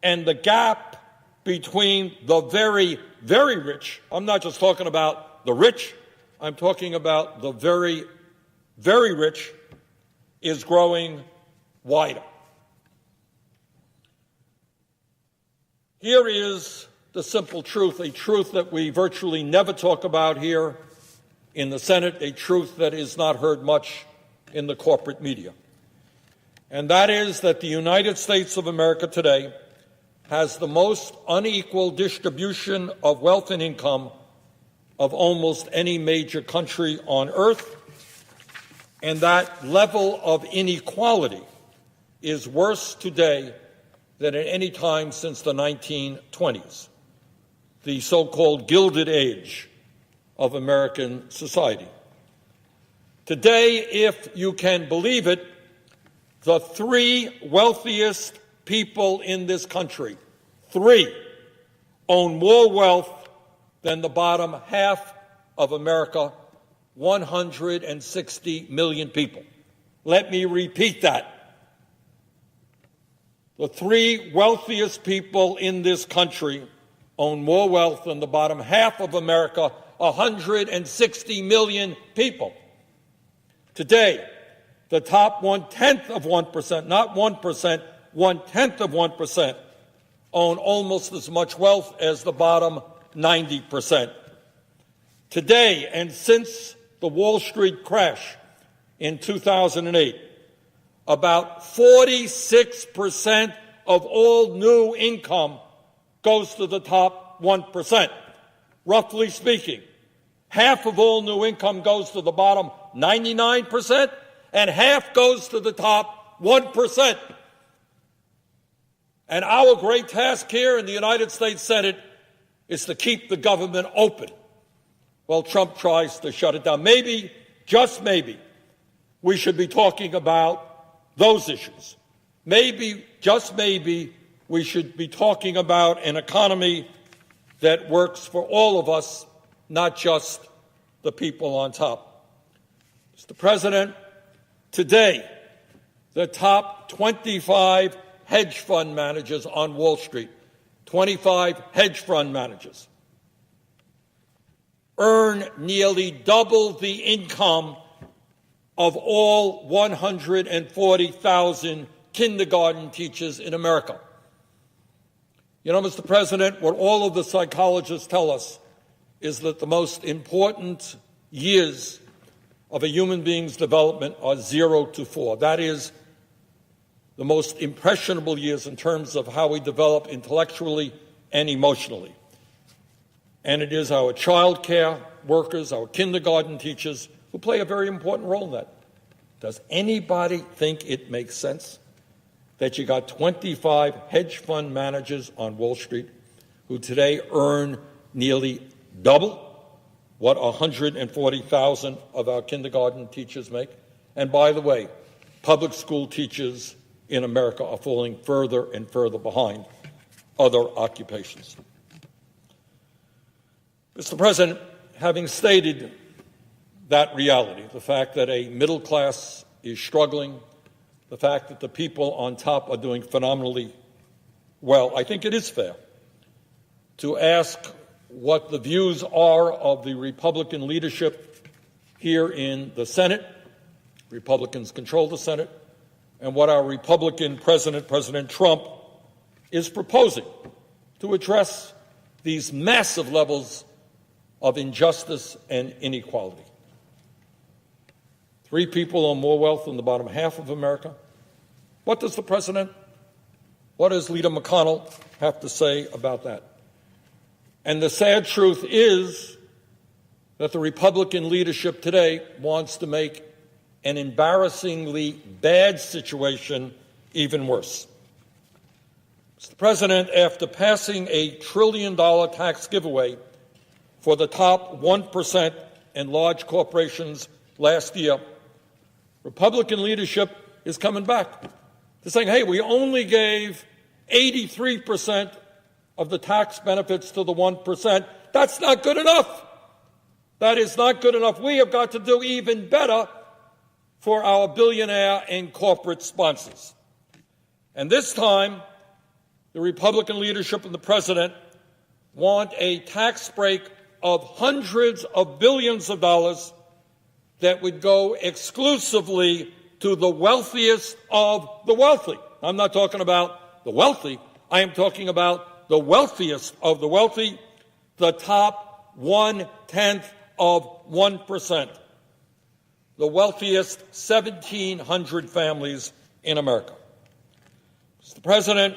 and the gap between the very, very rich, I'm not just talking about the rich, I'm talking about the very, very rich, is growing wider. Here is the simple truth, a truth that we virtually never talk about here in the Senate, a truth that is not heard much in the corporate media. And that is that the United States of America today has the most unequal distribution of wealth and income of almost any major country on earth. And that level of inequality is worse today than at any time since the 1920s, the so-called Gilded Age of American society. Today, if you can believe it, the 3 wealthiest people in this country, 3, own more wealth than the bottom half of America, 160 million people. Let me repeat that. The 3 wealthiest people in this country own more wealth than the bottom half of America, 160 million people. Today, the top 1/10 of 1%, not 1%, 1/10 of 1%, own almost as much wealth as the bottom 90%. Today, and since the Wall Street crash in 2008, about 46% of all new income goes to the top 1%. Roughly speaking, half of all new income goes to the bottom 99%, and half goes to the top 1%. And our great task here in the United States Senate is to keep the government open while Trump tries to shut it down. Maybe, just maybe, we should be talking about those issues. Maybe, just maybe, we should be talking about an economy that works for all of us, not just the people on top. Mr. President, today, the top 25 hedge fund managers on Wall Street, 25 hedge fund managers, earn nearly double the income of all 140,000 kindergarten teachers in America. You know, Mr. President, what all of the psychologists tell us is that the most important years of a human being's development are 0 to 4. That is the most impressionable years in terms of how we develop intellectually and emotionally. And it is our child care workers, our kindergarten teachers, who play a very important role in that. Does anybody think it makes sense that you got 25 hedge fund managers on Wall Street who today earn nearly double what 140,000 of our kindergarten teachers make? And by the way, public school teachers in America are falling further and further behind other occupations. Mr. President, having stated that reality, the fact that a middle class is struggling, the fact that the people on top are doing phenomenally well, I think it is fair to ask what the views are of the Republican leadership here in the Senate. Republicans control the Senate, and what our Republican President, President Trump, is proposing to address these massive levels of injustice and inequality. 3 people own more wealth than the bottom half of America. What does the President, what does Leader McConnell have to say about that? And the sad truth is that the Republican leadership today wants to make an embarrassingly bad situation even worse. Mr. President, after passing a $1 trillion tax giveaway for the top 1% and large corporations last year, Republican leadership is coming back. They're saying, hey, we only gave 83% of the tax benefits to the 1%. That's not good enough. That is not good enough. We have got to do even better for our billionaire and corporate sponsors. And this time, the Republican leadership and the President want a tax break of hundreds of billions of dollars that would go exclusively to the wealthiest of the wealthy. I'm not talking about the wealthy. I am talking about the wealthiest of the wealthy, the top 1/10 of 1%, the wealthiest 1,700 families in America. Mr. President,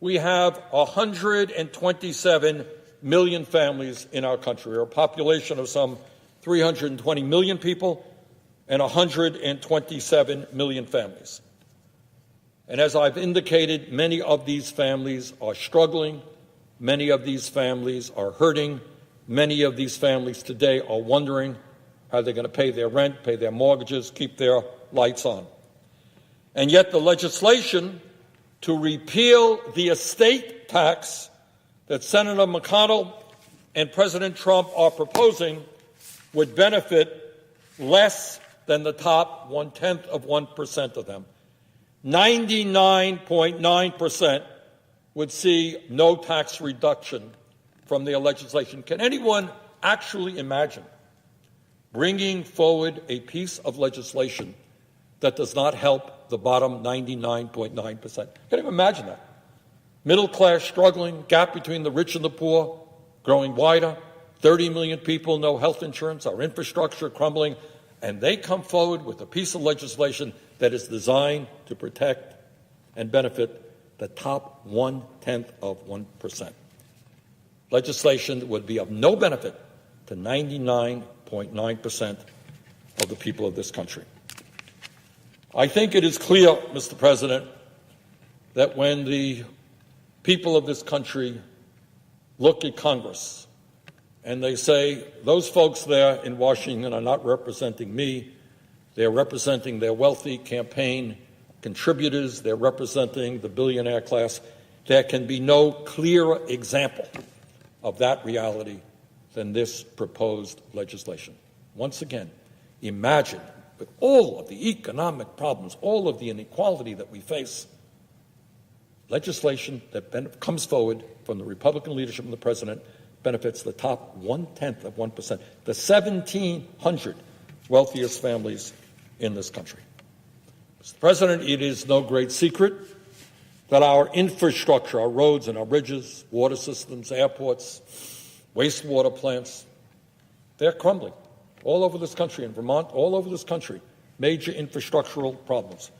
we have 127 million families in our country. We're a population of some 320 million people and 127 million families. And as I've indicated, many of these families are struggling. Many of these families are hurting. Many of these families today are wondering how they're going to pay their rent, pay their mortgages, keep their lights on. And yet the legislation to repeal the estate tax that Senator McConnell and President Trump are proposing would benefit less than the top 1/10 of 1% of them. 99.9% would see no tax reduction from the legislation. Can anyone actually imagine bringing forward a piece of legislation that does not help the bottom 99.9%? Can you imagine that? Middle class struggling, gap between the rich and the poor growing wider, 30 million people, no health insurance, our infrastructure crumbling, and they come forward with a piece of legislation that is designed to protect and benefit the top 1/10 of 1%. Legislation that would be of no benefit to 99.9% of the people of this country. I think it is clear, Mr. President, that when the people of this country look at Congress and they say, those folks there in Washington are not representing me, they're representing their wealthy campaign contributors, they're representing the billionaire class, there can be no clearer example of that reality than this proposed legislation. Once again, imagine, with all of the economic problems, all of the inequality that we face, legislation that comes forward from the Republican leadership and the president benefits the top 1/10 of 1%, the 1,700 wealthiest families in this country. Mr. President, it is no great secret that our infrastructure, our roads and our bridges, water systems, airports, wastewater plants, they're crumbling all over this country, in Vermont, all over this country, major infrastructural problems.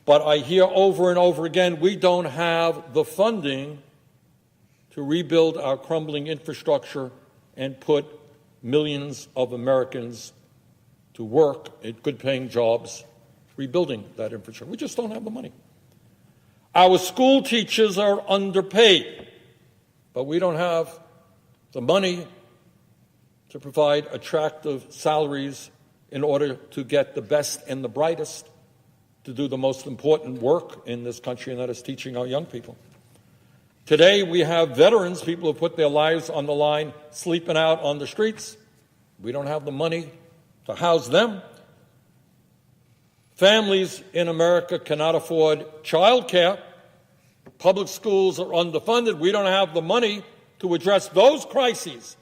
But I hear over and over again, we don't have the funding to rebuild our crumbling infrastructure and put millions of Americans to work at good-paying jobs rebuilding that infrastructure. We just don't have the money. Our school teachers are underpaid, but we don't have the money to provide attractive salaries in order to get the best and the brightest to do the most important work in this country, and that is teaching our young people. Today, we have veterans, people who put their lives on the line, sleeping out on the streets. We don't have the money to house them. Families in America cannot afford child care. Public schools are underfunded. We don't have the money to address those crises.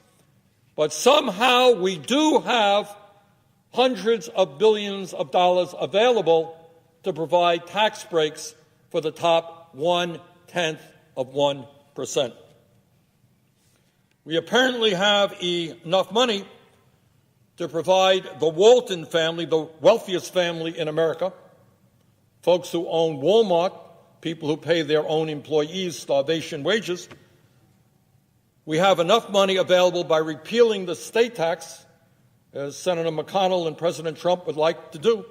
But somehow we do have hundreds of billions of dollars available to provide tax breaks for the top 1/10 of 1%. We apparently have enough money to provide the Walton family, the wealthiest family in America, folks who own Walmart, people who pay their own employees starvation wages. We have enough money available by repealing the state tax, as Senator McConnell and President Trump would like to do.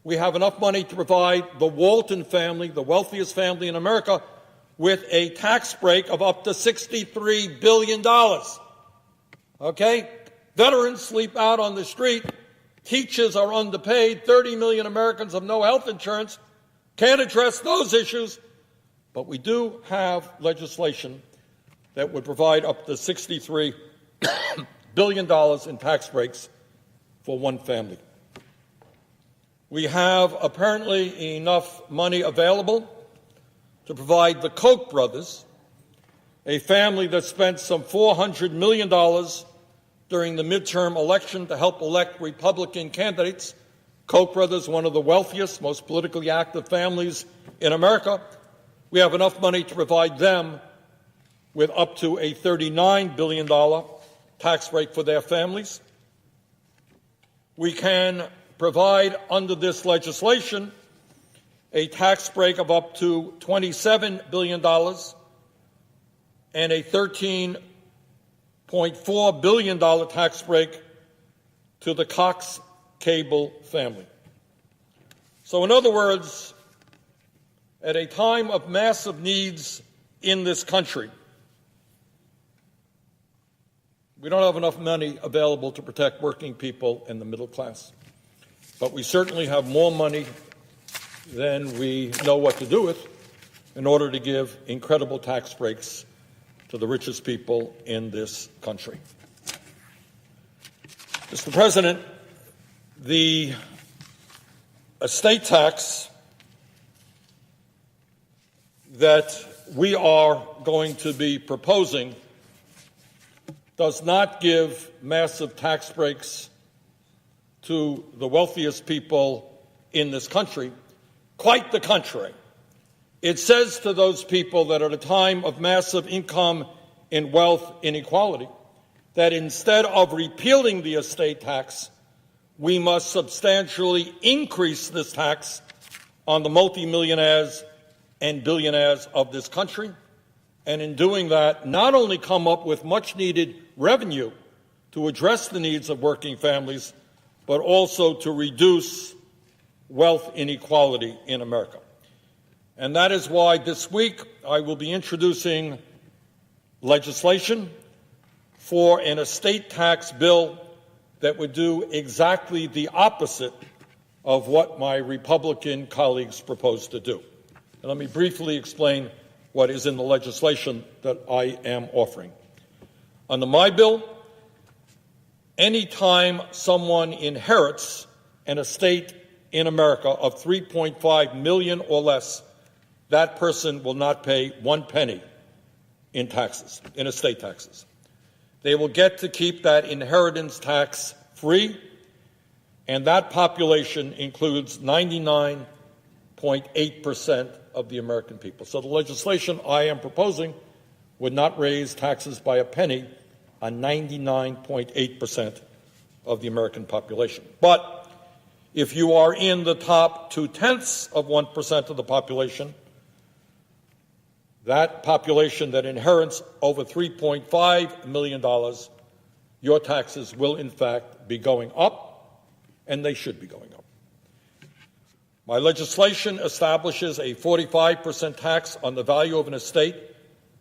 We have enough money to provide the Walton family, the wealthiest family in America, with a tax break of up to $63 billion. Okay? Veterans sleep out on the street. Teachers are underpaid. 30 million Americans have no health insurance. Can't address those issues. But we do have legislation that would provide up to $63 billion in tax breaks for one family. We have apparently enough money available to provide the Koch brothers, a family that spent some $400 million during the midterm election to help elect Republican candidates. Koch brothers, one of the wealthiest, most politically active families in America. We have enough money to provide them with up to a $39 billion tax break for their families. We can provide under this legislation a tax break of up to $27 billion and a $13.4 billion tax break to the Cox Cable family. So in other words, at a time of massive needs in this country, we don't have enough money available to protect working people and the middle class. But we certainly have more money than we know what to do with in order to give incredible tax breaks to the richest people in this country. Mr. President, the estate tax that we are going to be proposing does not give massive tax breaks to the wealthiest people in this country. Quite the contrary. It says to those people that at a time of massive income and wealth inequality, that instead of repealing the estate tax, we must substantially increase this tax on the multimillionaires and billionaires of this country, and in doing that, not only come up with much-needed revenue to address the needs of working families, but also to reduce wealth inequality in America. And that is why this week I will be introducing legislation for an estate tax bill that would do exactly the opposite of what my Republican colleagues propose to do. And let me briefly explain what is in the legislation that I am offering. Under my bill, any time someone inherits an estate in America of $3.5 million or less, that person will not pay 1 penny in taxes, in estate taxes. They will get to keep that inheritance tax free, and that population includes 99.8% of the American people. So the legislation I am proposing would not raise taxes by a penny on 99.8% of the American population. But if you are in the top 0.2% of the population, that population that inherits over $3.5 million, your taxes will in fact be going up, and they should be going up. My legislation establishes a 45% tax on the value of an estate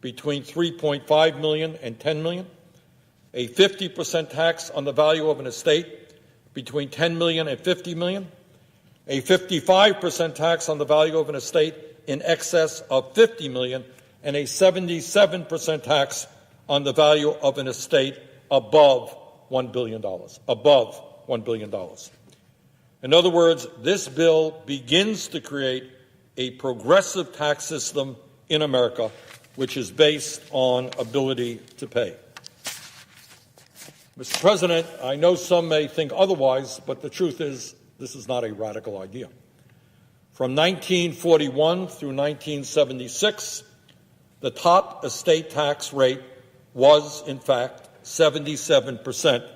between $3.5 million and $10 million, a 50% tax on the value of an estate between $10 million and $50 million, a 55% tax on the value of an estate in excess of $50 million, and a 77% tax on the value of an estate above $1 billion, above $1 billion. In other words, this bill begins to create a progressive tax system in America, which is based on ability to pay. Mr. President, I know some may think otherwise, but the truth is this is not a radical idea. From 1941 through 1976, the top estate tax rate was, in fact, 77%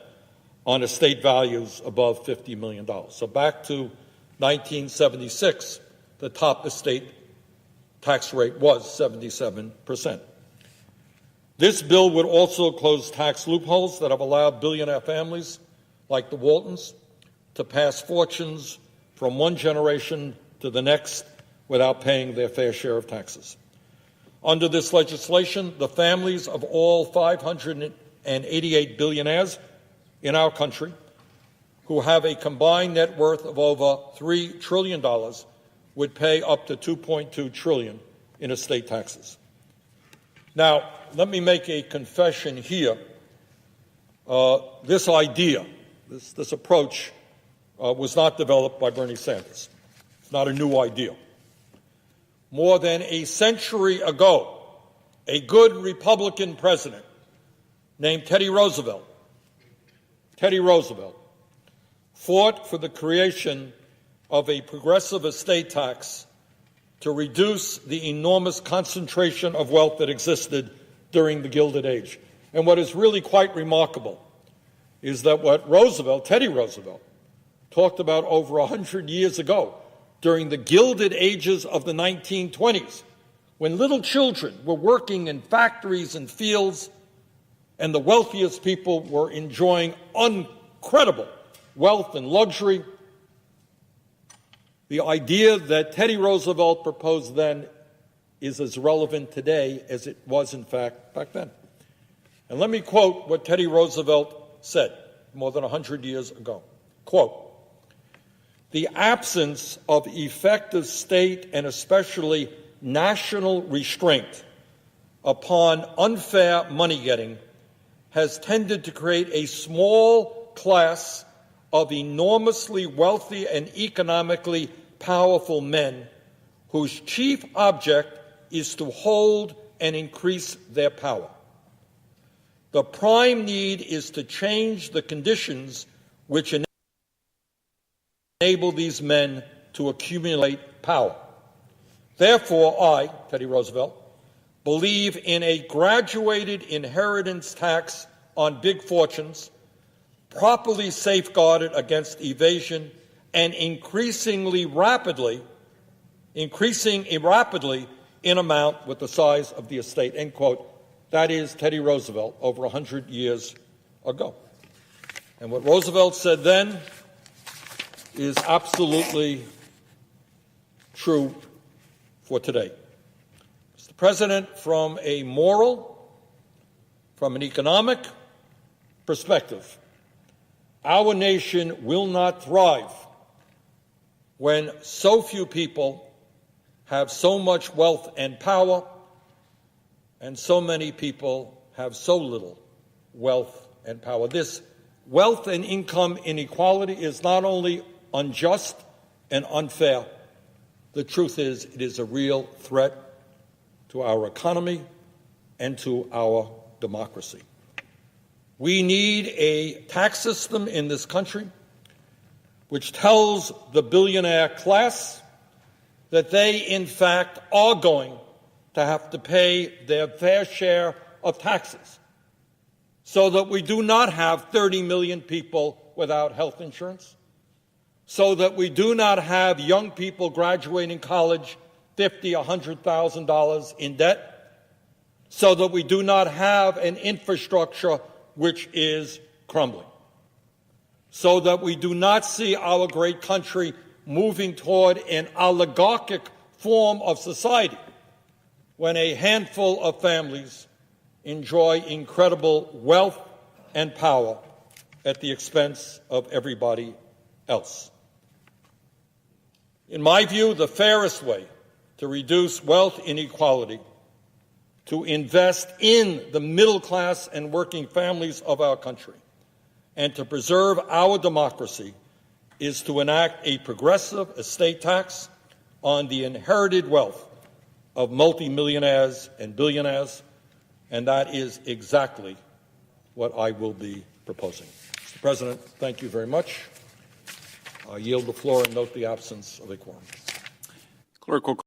on estate values above $50 million. So back to 1976, the top estate tax rate was 77%. This bill would also close tax loopholes that have allowed billionaire families like the Waltons to pass fortunes from one generation to the next without paying their fair share of taxes. Under this legislation, the families of all 588 billionaires in our country who have a combined net worth of over $3 trillion would pay up to $2.2 trillion in estate taxes. Now, let me make a confession here. This idea, this approach, was not developed by Bernie Sanders. It's not a new idea. More than a century ago, a good Republican president named Teddy Roosevelt fought for the creation of a progressive estate tax to reduce the enormous concentration of wealth that existed during the Gilded Age. And what is really quite remarkable is that what Teddy Roosevelt, talked about over 100 years ago, during the Gilded Ages of the 1920s, when little children were working in factories and fields, and the wealthiest people were enjoying incredible wealth and luxury, the idea that Teddy Roosevelt proposed then is as relevant today as it was, in fact, back then. And let me quote what Teddy Roosevelt said more than 100 years ago. Quote, "The absence of effective state and especially national restraint upon unfair money-getting has tended to create a small class of enormously wealthy and economically powerful men whose chief object is to hold and increase their power. The prime need is to change the conditions which enable these men to accumulate power. Therefore, I, Teddy Roosevelt, believe in a graduated inheritance tax on big fortunes, properly safeguarded against evasion and increasing rapidly in amount with the size of the estate," end quote. That is Teddy Roosevelt over 100 years ago. And what Roosevelt said then is absolutely true for today. Mr. President, from a moral, from an economic perspective, our nation will not thrive when so few people have so much wealth and power and so many people have so little wealth and power. This wealth and income inequality is not only unjust and unfair, the truth is it is a real threat to our economy and to our democracy. We need a tax system in this country which tells the billionaire class that they, in fact, are going to have to pay their fair share of taxes, so that we do not have 30 million people without health insurance, so that we do not have young people graduating college $50,000, $100,000 in debt, so that we do not have an infrastructure which is crumbling, so that we do not see our great country moving toward an oligarchic form of society when a handful of families enjoy incredible wealth and power at the expense of everybody else. In my view, the fairest way to reduce wealth inequality, to invest in the middle class and working families of our country, and to preserve our democracy is to enact a progressive estate tax on the inherited wealth of multimillionaires and billionaires, and that is exactly what I will be proposing. Mr. President, thank you very much. I yield the floor and note the absence of a quorum. Clerk will